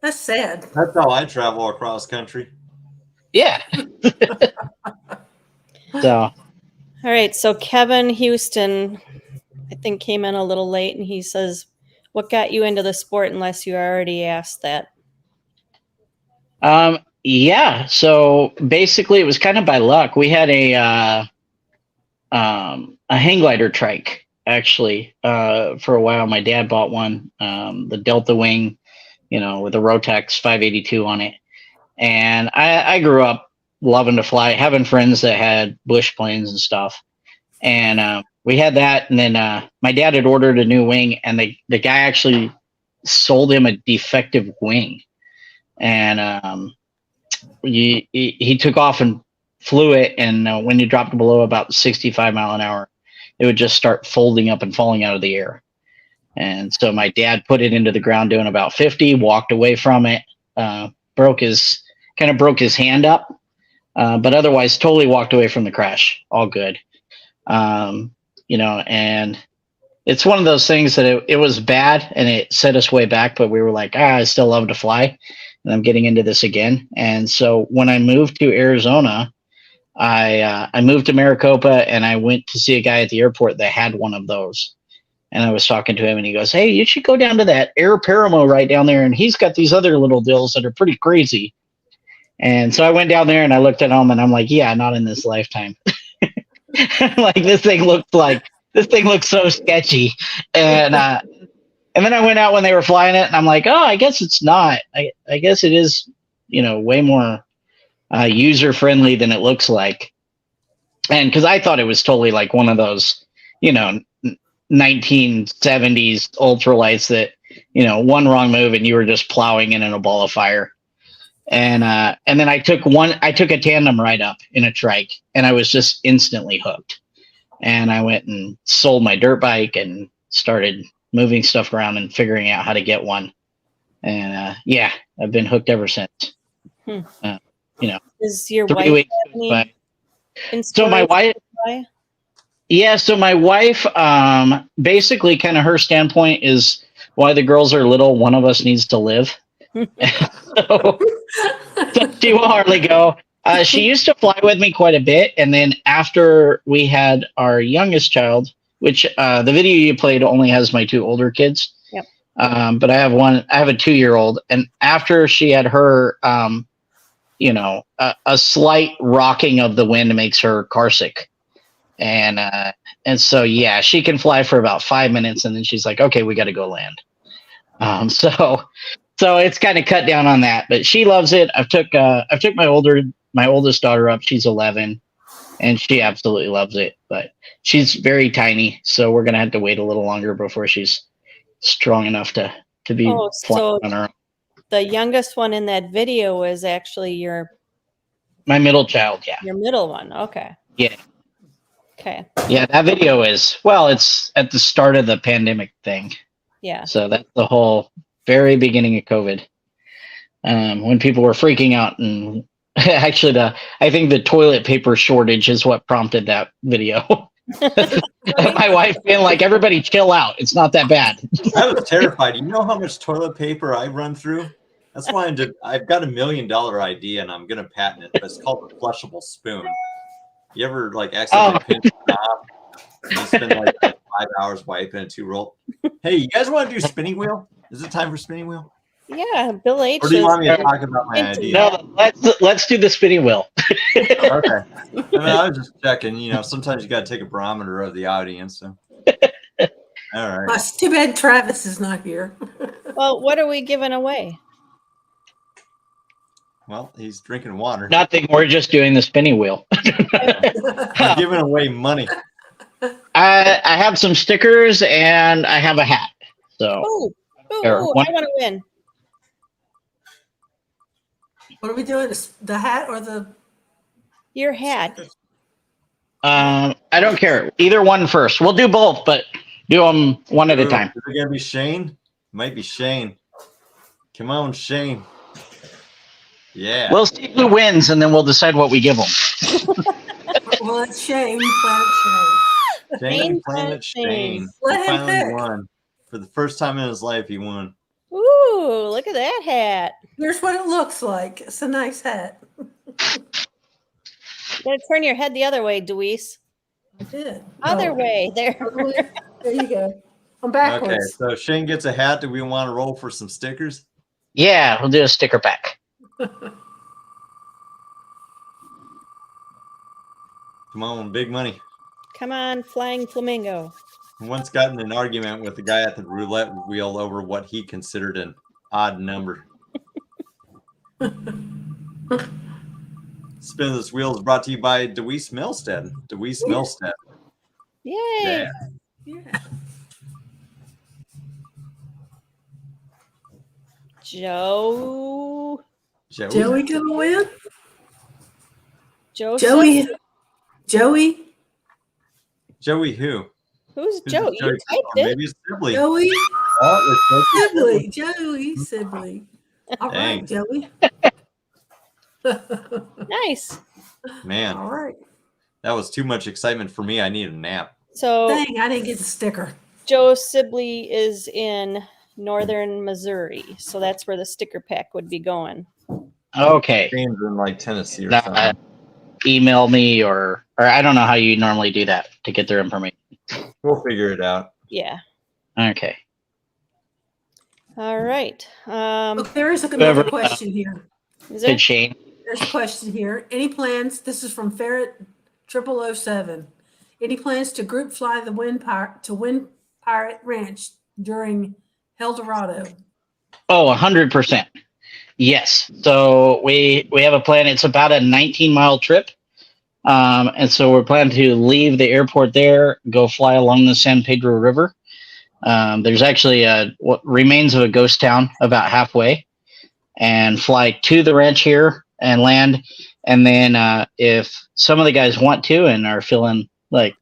That's sad. that's how I travel across country. Yeah. So All right. So Kevin Houston, I think, came in a little late, and he says, what got you into the sport, unless you already asked that? yeah. So basically, it was kind of by luck. We had a hang glider trike actually for a while. My dad bought one, the Delta Wing, with a Rotex 582 on it, and I grew up loving to fly, having friends that had bush planes and stuff, and we had that. And then my dad had ordered a new wing, and the guy actually sold him a defective wing. And he took off and flew it, and when you dropped below about 65 mile an hour, it would just start folding up and falling out of the air. And so my dad put it into the ground doing about 50, walked away from it, broke his hand up, but otherwise totally walked away from the crash. All good. And it's one of those things that it was bad and it set us way back, but we were like, I still love to fly, and I'm getting into this again. And so when I moved to Arizona, I moved to Maricopa and I went to see a guy at the airport that had one of those. And I was talking to him and he goes, hey, you should go down to that Air Paramo right down there. And he's got these other little deals that are pretty crazy. And so I went down there and I looked at them and I'm like, yeah, not in this lifetime. Like this thing looks so sketchy. And then I went out when they were flying it and I'm like, oh, I guess it's not. I guess it is, way more user friendly than it looks like. And because I thought it was totally like one of those, 1970s ultralights that, one wrong move and you were just plowing in a ball of fire. And then I took a tandem ride up in a trike and I was just instantly hooked. And I went and sold my dirt bike and started moving stuff around and figuring out how to get one. And I've been hooked ever since. Is your 3 wife weeks. have any So my wife, so my wife, basically kind of her standpoint is why the girls are little, one of us needs to live. so she will hardly go. She used to fly with me quite a bit. And then after we had our youngest child, which the video you played only has my 2 older kids. Yep. But I have a 2-year-old. And after she had her, a slight rocking of the wind makes her car sick. And so, yeah, she can fly for about 5 minutes and then she's like, okay, we got to go land. So it's kind of cut down on that, but she loves it. I've took my oldest daughter up. She's 11 and she absolutely loves it, but she's very tiny. So we're going to have to wait a little longer before she's strong enough to be flying on her own. The youngest one in that video is actually my middle child. Yeah. your middle one. Okay. Yeah. Okay. Yeah. That video it's at the start of the pandemic thing. Yeah. So that's the whole very beginning of COVID, when people were freaking out, and actually I think the toilet paper shortage is what prompted that video. My wife being like, everybody chill out. It's not that bad. I was terrified. You know how much toilet paper I run through? That's why I've got $1 million idea and I'm going to patent it. But it's called the flushable spoon. You ever accidentally pinch it off? You spend 5 hours wiping a 2-roll. Hey, you guys want to do spinning wheel? Is it time for spinning wheel? Yeah, Bill H. Or do you want me to talk about my idea? No, let's do the spinning wheel. Okay. I was just checking. Sometimes you got to take a barometer of the audience. So. All right. It's too bad Travis is not here. Well, what are we giving away? Well, he's drinking water. Nothing. We're just doing the spinning wheel. We're giving away money. I have some stickers and I have a hat. So Oh, Or I one- want to win. What are we doing? The hat or the? Your hat. I don't care. Either one first. We'll do both, but do them one at a time. Is it going to be Shane? Might be Shane. Come on, Shane. Yeah. We'll see who wins, and then we'll decide what we give them. Well, it's Shane. Planet Shane. Shane, Planet Shane. Let He him finally pick. won. For the first time in his life, he won. Ooh, look at that hat. Here's what it looks like. It's a nice hat. You gotta turn your head the other way, Deweese. I did. Other Oh, way. There. There you go. I'm Okay, backwards. so Shane gets a hat. Do we want to roll for some stickers? Yeah, we'll do a sticker pack. Come on, big money. Come on, flying flamingo. I once got in an argument with the guy at the roulette wheel over what he considered an odd number. Spin this wheel is brought to you by Deweese Milstead. Deweese Milstead. Yay. Yeah. Yeah. Joe. Joey gonna win? Joe. Joey. Joey. Joey who? Who's Who's Joe? Joey? You typed Oh, it. maybe it's Sibley. Joey. Oh, it's Sibley. Joey Sibley. All Dang. right, Joey. Nice. Man, All right. that was too much excitement for me. I need a nap. So Dang, I didn't get the sticker. Joe Sibley is in northern Missouri, so that's where the sticker pack would be going. Okay. James in like Tennessee or That- something. Email me or I don't know how you normally do that to get their information. We'll figure it out. Yeah. Okay. All right. Look, there is another Whoever, question here. Is there? Good Shane. There's a question here. Any plans, this is from Ferret 0007. Any plans to group fly the Wind Pirate Ranch during Eldorado? Oh, 100%. Yes. So we have a plan. It's about a 19-mile trip. And so we're planning to leave the airport there, go fly along the San Pedro River. There's actually what remains of a ghost town about halfway, and fly to the ranch here and land. And then if some of the guys want to and are feeling like,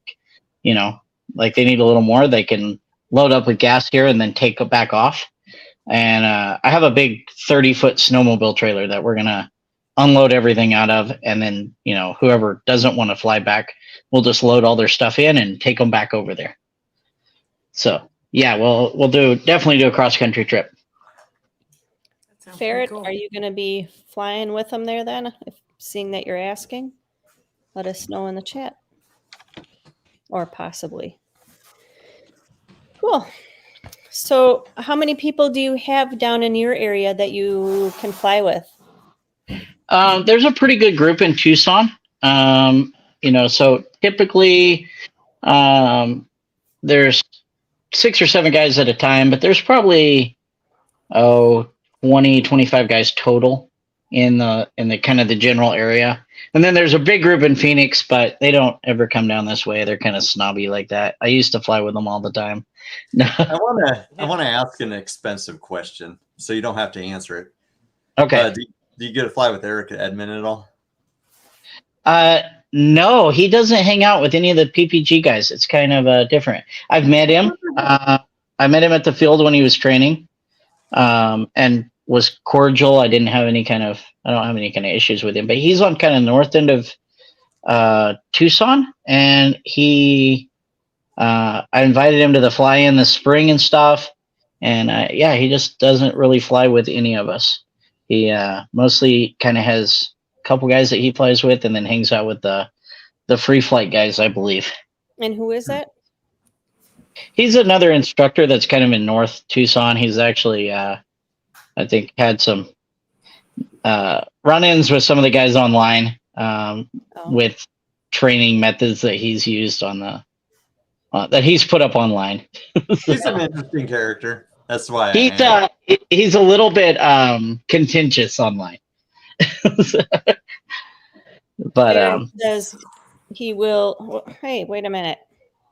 like they need a little more, they can load up with gas here and then take it back off. And I have a big 30-foot snowmobile trailer that we're going to unload everything out of. And then, whoever doesn't want to fly back, we'll just load all their stuff in and take them back over there. So, yeah, we'll definitely do a cross-country trip. That sounds pretty Ferret, cool. are you going to be flying with them there then? Seeing that you're asking, let us know in the chat. Or possibly. Cool. So how many people do you have down in your area that you can fly with? There's a pretty good group in Tucson. So typically there's 6 or 7 guys at a time, but there's probably 20, 25 guys total in the kind of the general area. And then there's a big group in Phoenix, but they don't ever come down this way. They're kind of snobby like that. I used to fly with them all the time. I want to ask an expensive question, so you don't have to answer it. Okay. Do you get to fly with Eric Edmond at all? No, he doesn't hang out with any of the PPG guys. It's kind of different. I've met him. I met him at the field when he was training, and was cordial. I don't have any kind of issues with him, but he's on kind of north end of Tucson, and I invited him to the fly-in this spring and stuff, and he just doesn't really fly with any of us. He mostly kind of has a couple guys that he flies with, and then hangs out with the free flight guys, I believe. And who is that? He's another instructor that's kind of in North Tucson. He's actually, I think, had some run-ins with some of the guys online with training methods that he's used on that he's put up online. He's an interesting character. That's why he's a little bit contentious online. But Eric says he will. Hey, wait a minute.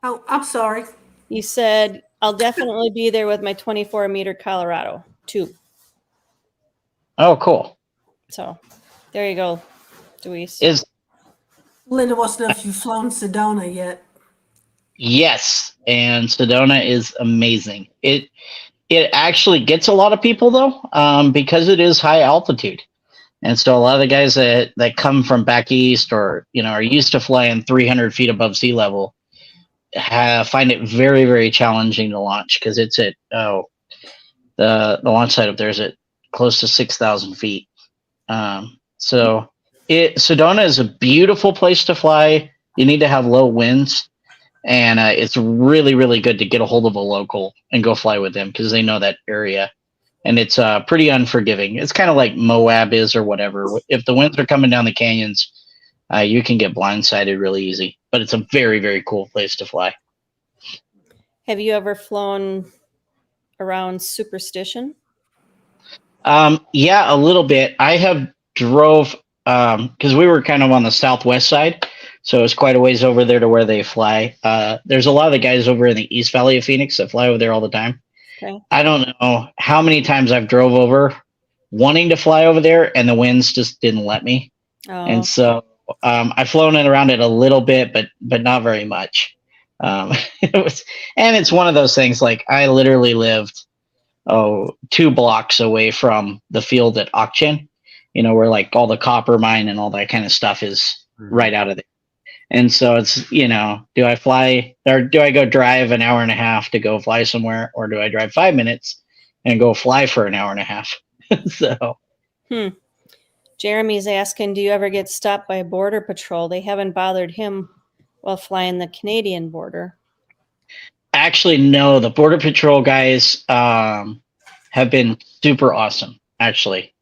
Oh, I'm sorry. You said I'll definitely be there with my 24-meter Colorado too. Oh, cool. So there you go, Luis. Linda wants to know if you've flown Sedona yet. Yes, and Sedona is amazing. It actually gets a lot of people though, because it is high altitude, and so a lot of the guys that come from back east or are used to flying 300 feet above sea level find it very, very challenging to launch because it's at the launch site up there is at close to 6,000 feet. So Sedona is a beautiful place to fly. You need to have low winds. And it's really, really good to get a hold of a local and go fly with them because they know that area. And it's pretty unforgiving. It's kind of like Moab is or whatever. If the winds are coming down the canyons, you can get blindsided really easy. But it's a very, very cool place to fly. Have you ever flown around Superstition? Yeah, a little bit. I have drove because we were kind of on the southwest side. So it's quite a ways over there to where they fly. There's a lot of the guys over in the East Valley of Phoenix that fly over there all the time. Okay. I don't know how many times I've drove over wanting to fly over there and the winds just didn't let me. Oh. And so I've flown it around it a little bit, but not very much. It's one of those things like I literally lived 2 blocks away from the field at Auction, where like all the copper mine and all that kind of stuff is right out of there. And so it's, do I fly or do I go drive an hour and a half to go fly somewhere, or do I drive 5 minutes and go fly for an hour and a half? So. Jeremy's asking, do you ever get stopped by Border Patrol? They haven't bothered him while flying the Canadian border. Actually, no. The Border Patrol guys have been super awesome, actually.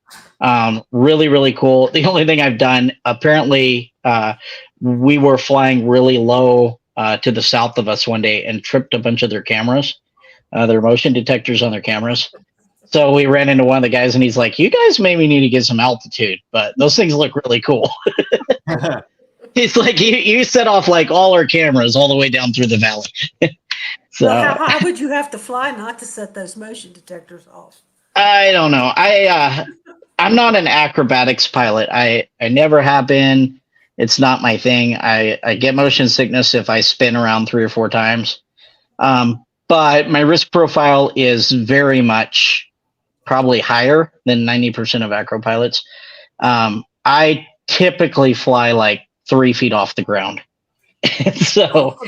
Really, really cool. The only thing I've done, apparently, we were flying really low to the south of us one day and tripped a bunch of their cameras, their motion detectors on their cameras. So we ran into one of the guys, and he's like, "You guys maybe need to get some altitude, but those things look really cool." He's like, "You set off like all our cameras all the way down through the valley." So Well, how would you have to fly not to set those motion detectors off? I don't know. I'm not an acrobatics pilot. I never have been. It's not my thing. I get motion sickness if I spin around 3 or 4 times. But my risk profile is very much probably higher than 90% of acro pilots. I typically fly like 3 feet off the ground. So,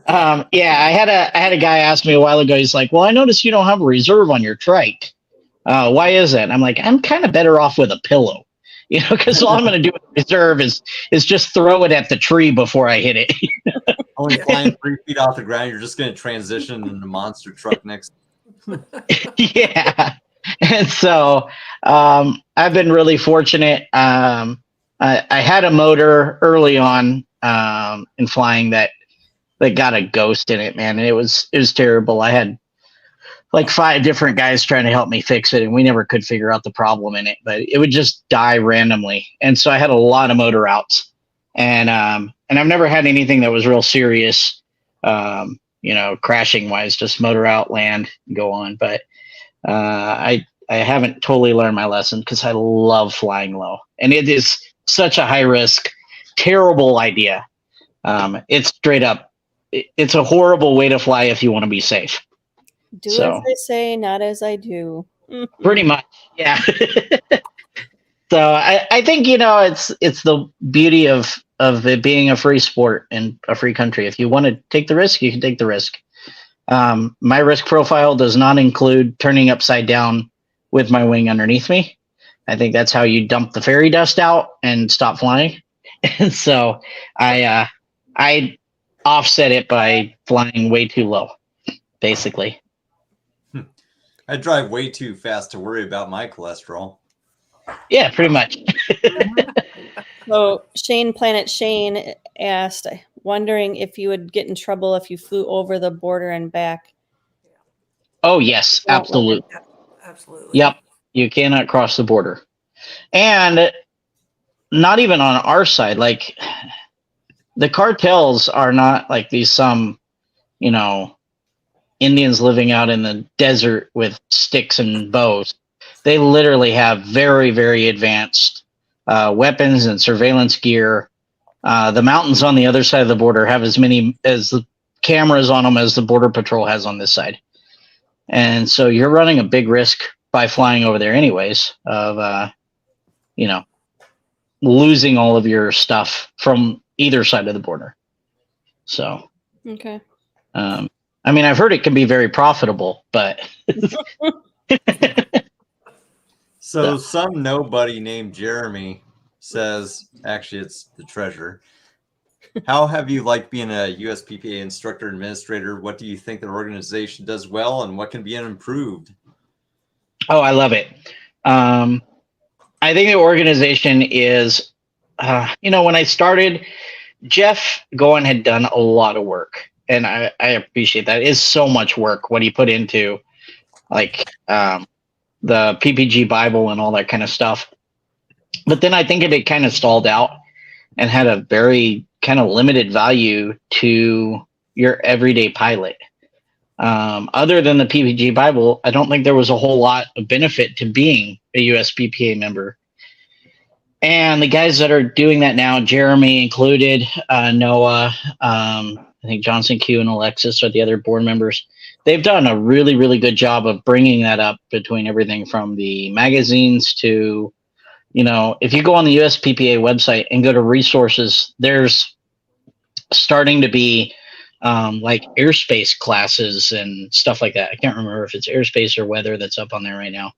I had a guy ask me a while ago. He's like, "Well, I noticed you don't have a reserve on your trike. Why is that?" And I'm like, "I'm kind of better off with a pillow, because all I'm going to do with reserve is just throw it at the tree before I hit it." Only flying 3 feet off the ground, you're just going to transition into the monster truck next. Yeah. And so I've been really fortunate. I had a motor early on in flying that got a ghost in it, man. And it was terrible. I had like 5 different guys trying to help me fix it, and we never could figure out the problem in it, but it would just die randomly. And so I had a lot of motor outs, and I've never had anything that was real serious, crashing wise, just motor out, land, go on. But I haven't totally learned my lesson because I love flying low, and it is such a high risk, terrible idea. It's straight up, it's a horrible way to fly if you want to be safe. Do as I say, not as I do. Pretty much, yeah. So I think it's the beauty of it being a free sport and a free country. If you want to take the risk, you can take the risk. My risk profile does not include turning upside down with my wing underneath me. I think that's how you dump the fairy dust out and stop flying. And so I offset it by flying way too low, basically. I drive way too fast to worry about my cholesterol. Yeah, pretty much. So Planet Shane asked, wondering if you would get in trouble if you flew over the border and back. Oh, yes, absolutely. Absolutely. Yep. You cannot cross the border. And not even on our side. Like, the cartels are not like these some, Indians living out in the desert with sticks and bows. They literally have very, very advanced weapons and surveillance gear. The mountains on the other side of the border have as many as the cameras on them as the Border Patrol has on this side. And so you're running a big risk by flying over there anyways of, losing all of your stuff from either side of the border. So, okay. I've heard it can be very profitable, but. So some nobody named Jeremy says, actually it's the treasurer, how have you liked being a USPPA instructor administrator? What do you think the organization does well, and what can be improved? Oh, I love it. I think the organization is, when I started, Jeff Goen had done a lot of work, and I appreciate that. It is so much work what he put into, like, the PPG Bible and all that kind of stuff. But then I think it kind of stalled out and had a very kind of limited value to your everyday pilot. Other than the PPG Bible, I don't think there was a whole lot of benefit to being a USPPA member. And the guys that are doing that now, Jeremy included, Noah, I think Johnson Q and Alexis are the other board members. They've done a really, really good job of bringing that up between everything from the magazines to, if you go on the USPPA website and go to resources, there's starting to be like airspace classes and stuff like that. I can't remember if it's airspace or weather that's up on there right now.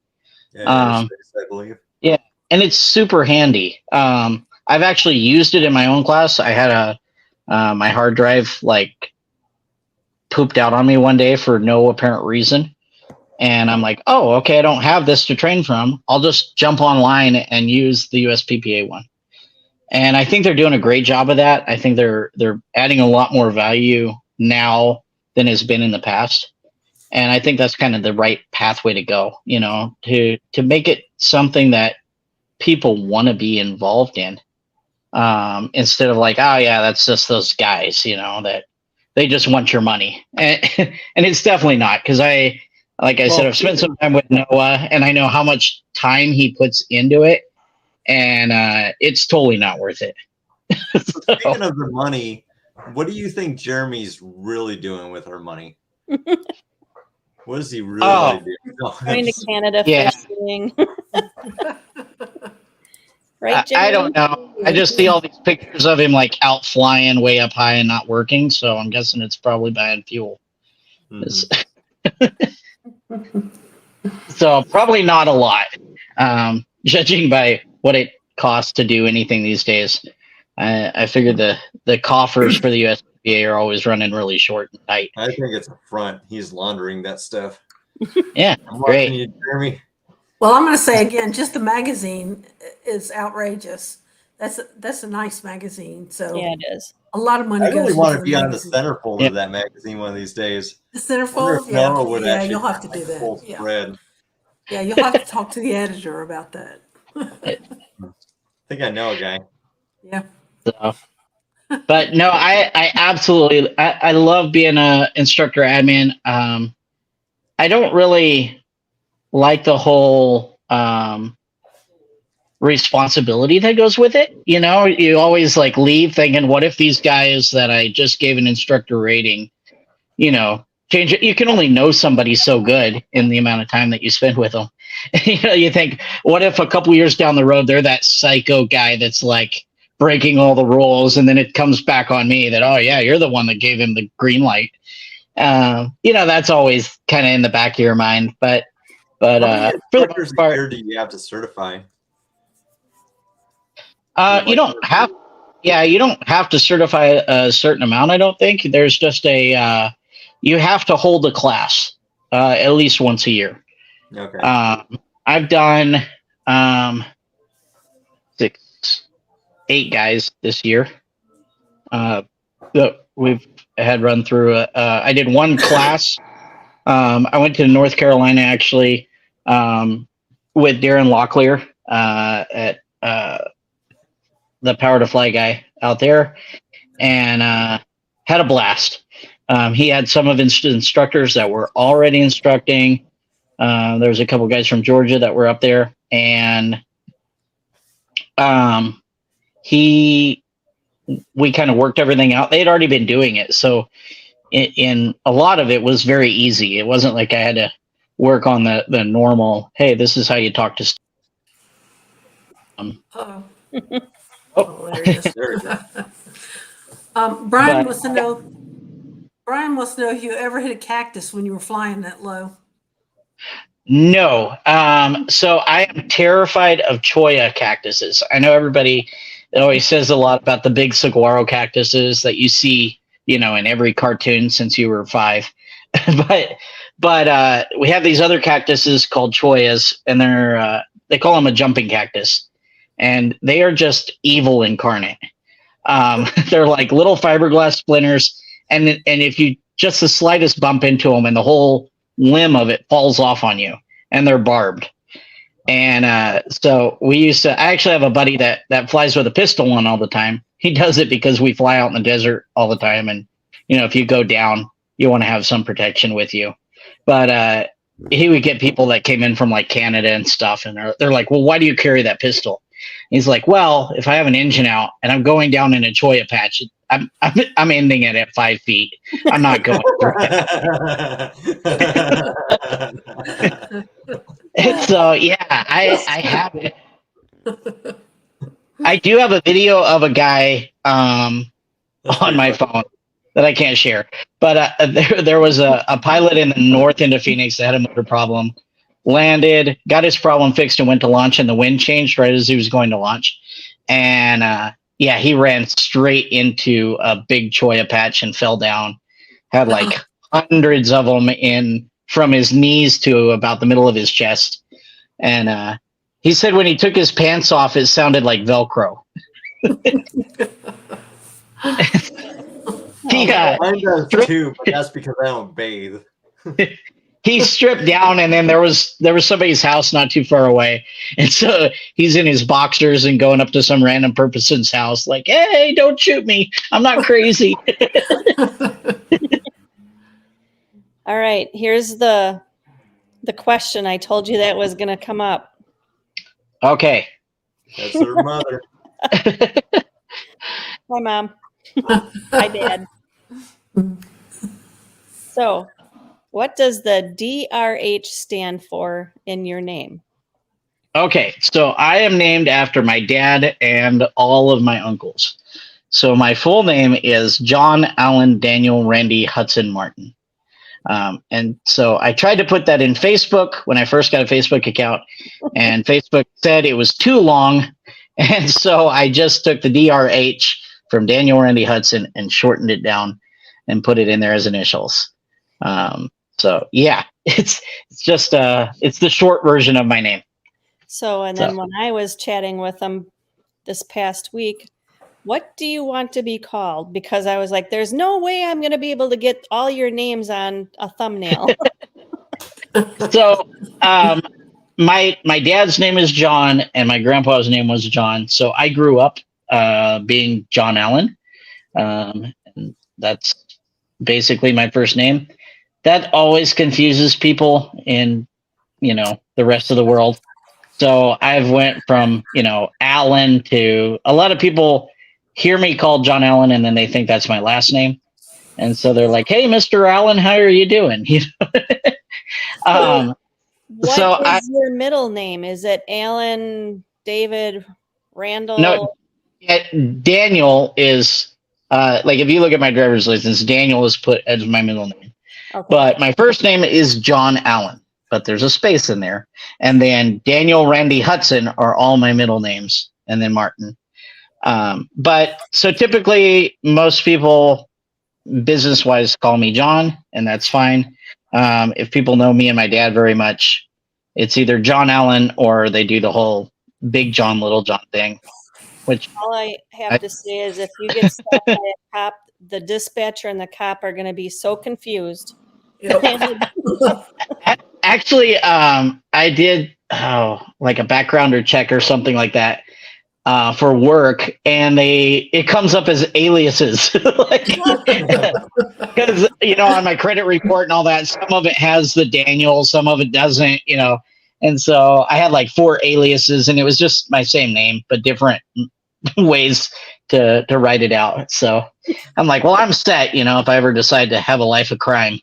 Yeah, I believe. Yeah, and it's super handy. I've actually used it in my own class. I had my hard drive like pooped out on me one day for no apparent reason. And I'm like, oh, okay, I don't have this to train from. I'll just jump online and use the USPPA one. And I think they're doing a great job of that. I think they're adding a lot more value now than has been in the past. And I think that's kind of the right pathway to go, you know, to make it something that people want to be involved in. Instead of like, oh yeah, that's just those guys, you know, that they just want your money. And it's definitely not, because like I said, I've spent some time with Noah and I know how much time he puts into it, and it's totally not worth it. Speaking of the money, what do you think Jeremy's really doing with our money? What is he really doing? Going to Canada fishing. Right, Jeremy? I don't know. I just see all these pictures of him like out flying way up high and not working, so I'm guessing it's probably buying fuel. So probably not a lot, judging by what it costs to do anything these days. I figured the coffers for the USPPA are always running really short and tight. I think it's a front. He's laundering that stuff. Yeah, I'm great. watching you, Jeremy. Well, I'm going to say again, just the magazine is outrageous. That's a nice magazine. So Yeah, it is. a lot of money I goes really want into to be the on the magazine. centerfold of that magazine one of these days. The I wonder centerfold, if Noah would yeah, actually you'll have to do have full that. Yeah. spread. Yeah, you'll have to talk to the editor about that. I think I know a guy. Yeah. So, but no, I absolutely, I love being a instructor admin. I don't really like the whole responsibility that goes with it. You know, you always like leave thinking, what if these guys that I just gave an instructor rating, you know, change it? You can only know somebody so good in the amount of time that you spend with them. You know, you think, what if a couple years down the road, they're that psycho guy that's like breaking all the rules, and then it comes back on me that, oh yeah, you're the one that gave him the green light. You know, that's always kind of in the back of your mind, but How many for the instructors most a part, year do you have to certify? you don't have, you don't have to certify a certain amount. I don't think there's just you have to hold a class at least once a year. Okay. I've done 8 guys this year. That we've had run through. I did one class. I went to North Carolina actually with Darren Locklear at the Power to Fly guy out there, and had a blast. He had some of his instructors that were already instructing. There was a couple guys from Georgia that were up there, and we kind of worked everything out. They had already been doing it, so in a lot of it was very easy. It wasn't like I had to work on the normal, hey, this is how you talk to Uh-oh. Oh. There it is. There we go. Brian But- wants to know. Brian wants to know if you ever hit a cactus when you were flying that low. No. So I am terrified of cholla cactuses. I know everybody always says a lot about the big saguaro cactuses that you see, you know, in every cartoon since you were 5. but we have these other cactuses called chollas, and they call them a jumping cactus, and they are just evil incarnate. They're like little fiberglass splinters, and if you just the slightest bump into them, and the whole limb of it falls off on you, and they're barbed. And so I actually have a buddy that flies with a pistol on all the time. He does it because we fly out in the desert all the time, and you know, if you go down, you want to have some protection with you. But he would get people that came in from like Canada and stuff, and they're like, well, why do you carry that pistol? He's like, well, if I have an engine out and I'm going down in a cholla patch, I'm ending it at 5 feet. I'm not going through it. So yeah, I have it. I do have a video of a guy. That's on my phone that I can't share. But there was a pilot in the north end of Phoenix that had a motor problem, landed, got his problem fixed, and went to launch, and the wind changed right as he was going to launch. And he ran straight into a big cholla patch and fell down. Had like hundreds of them in from his knees to about the middle of his chest. And he said when he took his pants off, it sounded like Velcro. Mine does too, but that's because I don't bathe. He stripped down, and then there was somebody's house not too far away, and so he's in his boxers and going up to some random person's house like, "Hey, don't shoot me! I'm not crazy." All right, here's the question. I told you that was going to come up. Okay. That's her mother. Hi, Mom. Hi, Dad. So, what does the DRH stand for in your name? Okay, so I am named after my dad and all of my uncles. So my full name is Jon-Alan Daniel Randy Hudson Martin. And so I tried to put that in Facebook when I first got a Facebook account, and Facebook said it was too long. And so I just took the DRH from Daniel Randy Hudson and shortened it down and put it in there as initials. So yeah, it's just it's the short version of my name. So, and then when I was chatting with them this past week, what do you want to be called? Because I was like, there's no way I'm going to be able to get all your names on a thumbnail. So my dad's name is John, and my grandpa's name was John. So I grew up being Jon-Alan. And that's basically my first name. That always confuses people in, the rest of the world. So I've went from, Allen to a lot of people hear me called Jon-Alan, and then they think that's my last name. And so they're like, "Hey, Mr. Allen, how are you doing?" What is your middle name? Is it Alan, David, Randall? No, Daniel is, if you look at my driver's license, Daniel is put as my middle name. Okay. But my first name is Jon-Alan, but there's a space in there. And then Daniel Randy Hudson are all my middle names, and then Martin. But so typically most people business-wise call me John, and that's fine. If people know me and my dad very much, it's either Jon-Alan or they do the whole Big John, Little John thing. Which all I have to say is if you get stopped by a cop, the dispatcher and the cop are going to be so confused. Actually, I did like a backgrounder check or something like that for work, and it comes up as aliases. Because on my credit report and all that, some of it has the Daniel, some of it doesn't. And so I had like 4 aliases, and it was just my same name but different ways to write it out. So I'm like, well, I'm set. If I ever decide to have a life of crime.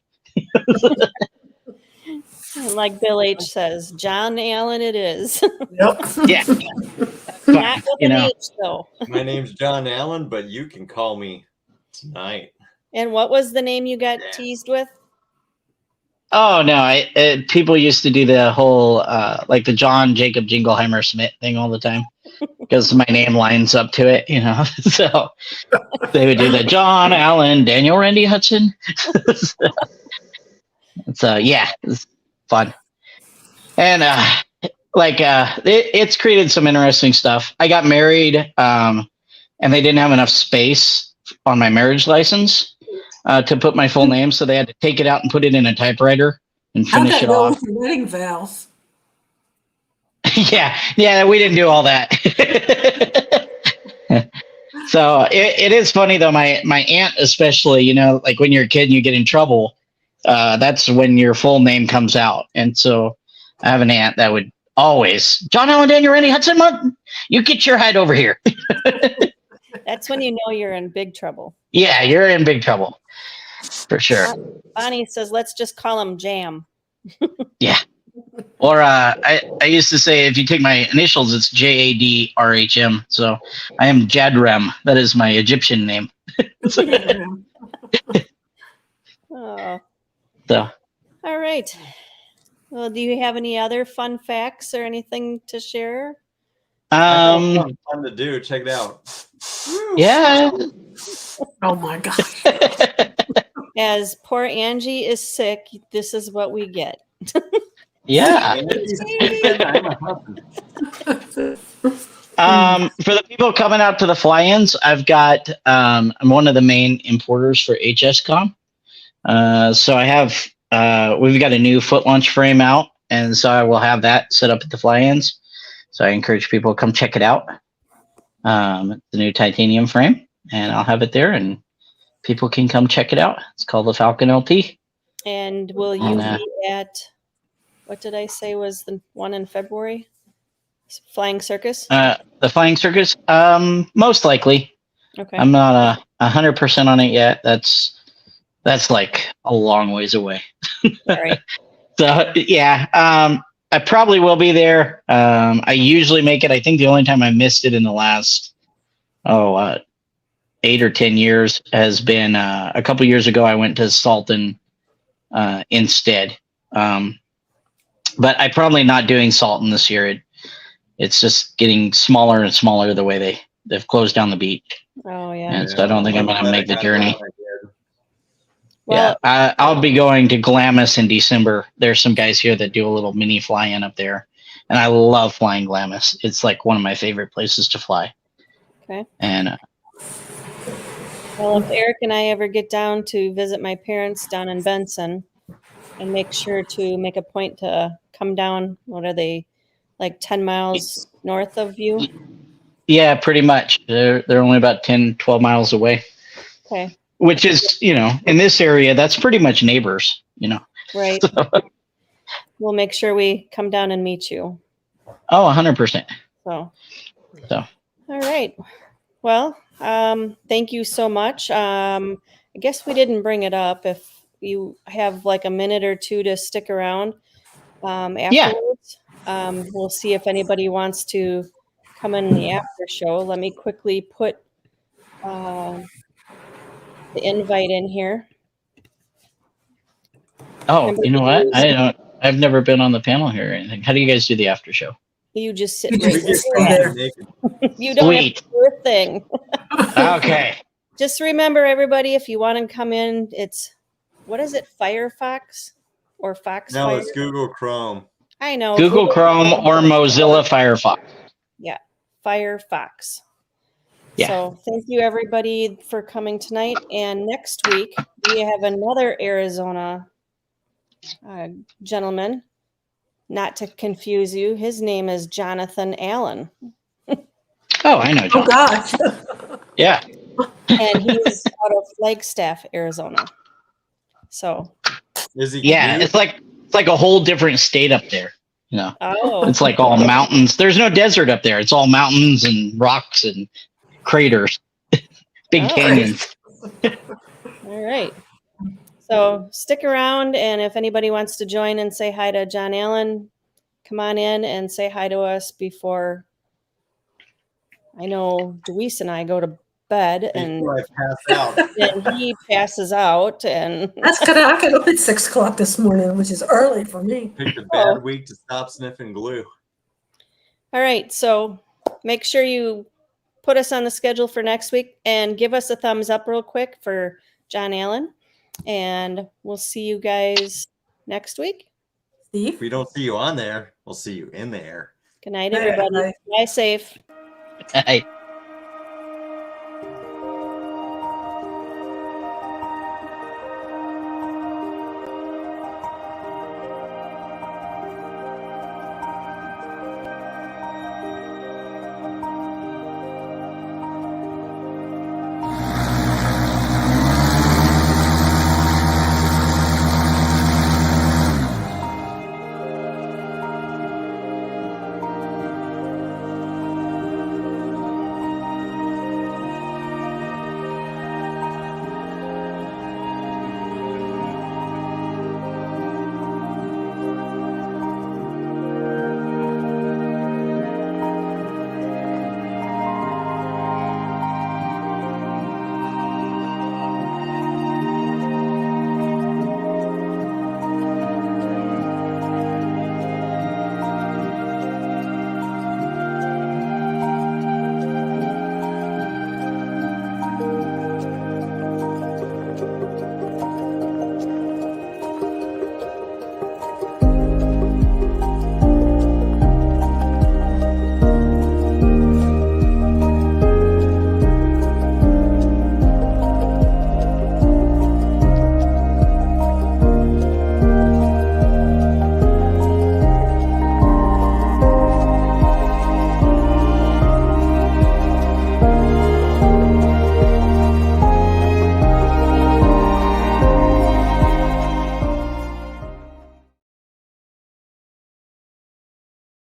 Like Bill H says, Jon-Alan it is. Yep. Yeah. Not with an H, though. My name's Jon-Alan, but you can call me tonight. And what was the name you got teased with? Oh, no. People used to do the whole, like the John Jacob Jingleheimer Smith thing all the time because my name lines up to it, So they would do the Jon-Alan, Daniel Randy Hudson. So yeah, it's fun. And it's created some interesting stuff. I got married, and they didn't have enough space on my marriage license to put my full name, so they had to take it out and put it in a typerature and finish it off. With wedding vows? yeah, we didn't do all that. So it is funny though. My aunt especially, like when you're a kid and you get in trouble, that's when your full name comes out. And so I have an aunt that would always, Jon-Alan Daniel Randy Hudson Martin, you get your head over here. That's when you know you're in big trouble. Yeah, you're in big trouble. For sure. Bonnie says, let's just call him Jam. Yeah. Or I used to say, if you take my initials, it's Jadrhm. So I am Jadrem. That is my Egyptian name. Oh, So, all right. Well, do you have any other fun facts or anything to share? I found um, something fun to do. Check it out. yeah. Oh my gosh. As poor Angie is sick, this is what we get. Yeah. And if he's sleeping, I'm a huffing. For the people coming out to the fly-ins, I've got I'm one of the main importers for HSCOM. So I have we've got a new foot launch frame out, and so I will have that set up at the fly-ins. So I encourage people to come check it out. The new titanium frame, and I'll have it there, and people can come check it out. It's called the Falcon LT. And will you And, be at, what did I say was the one in February? Flying Circus? The Flying Circus, most likely. Okay. I'm not 100% on it yet. That's like a long ways away. All right. So yeah, I probably will be there. I usually make it. I think the only time I missed it in the last 8 or 10 years has been a couple years ago. I went to Salton instead, but I'm probably not doing Salton this year. It's just getting smaller and smaller the way they've closed down the beach, Oh, yeah. and so I don't think I'm going to make the journey. Well, Yeah, I'll be going to Glamis in December. There's some guys here that do a little mini fly-in up there, and I love flying Glamis. It's like one of my favorite places to fly. Okay. And well, if Eric and I ever get down to visit my parents down in Benson, and make sure to make a point to come down, what are they, like 10 miles north of you? yeah, pretty much. They're only about 10, 12 miles away. Okay. Which is, in this area, that's pretty much neighbors, Right. We'll make sure we come down and meet you. Oh, 100%. So. All right. Well, thank you so much. I guess we didn't bring it up. If you have like a minute or two to stick around afterwards, we'll see if anybody wants to come in the after show. Let me quickly put the invite in here. Oh, you know what? I've never been on the panel here or anything. How do you guys do the after show? You just sit You right just there. stay there. You don't have Sweet. to do a thing. Okay. Just remember, everybody, if you want to come in, it's, what is it, Firefox or Fox? No, Fire? it's Google Chrome. I know. Google Chrome or Mozilla Firefox. Yeah, Firefox. Yeah. So thank you, everybody, for coming tonight. And next week, we have another Arizona gentleman. Not to confuse you, his name is Jon-Alan. Oh, I know, John. Oh gosh. Yeah. And he's out of Flagstaff, Arizona. So. Is he? Yeah, cute? it's like a whole different state up there. Oh. It's like all mountains. There's no desert up there. It's all mountains and rocks and craters, big Oh. canyons. All right. So stick around, and if anybody wants to join and say hi to Jon-Alan, come on in and say hi to us before, I know Deweese and I go to bed, and Before I pass out. then he passes out, and That's good. I got up at 6 o'clock this morning, which is early for me. Picked a bad week to stop sniffing glue. all right. So make sure you put us on the schedule for next week and give us a thumbs up real quick for Jon-Alan. And we'll see you guys next week. Steve? If we don't see you on there, we'll see you in the air. Good night, Bye, everybody. everybody. Stay safe. Hey.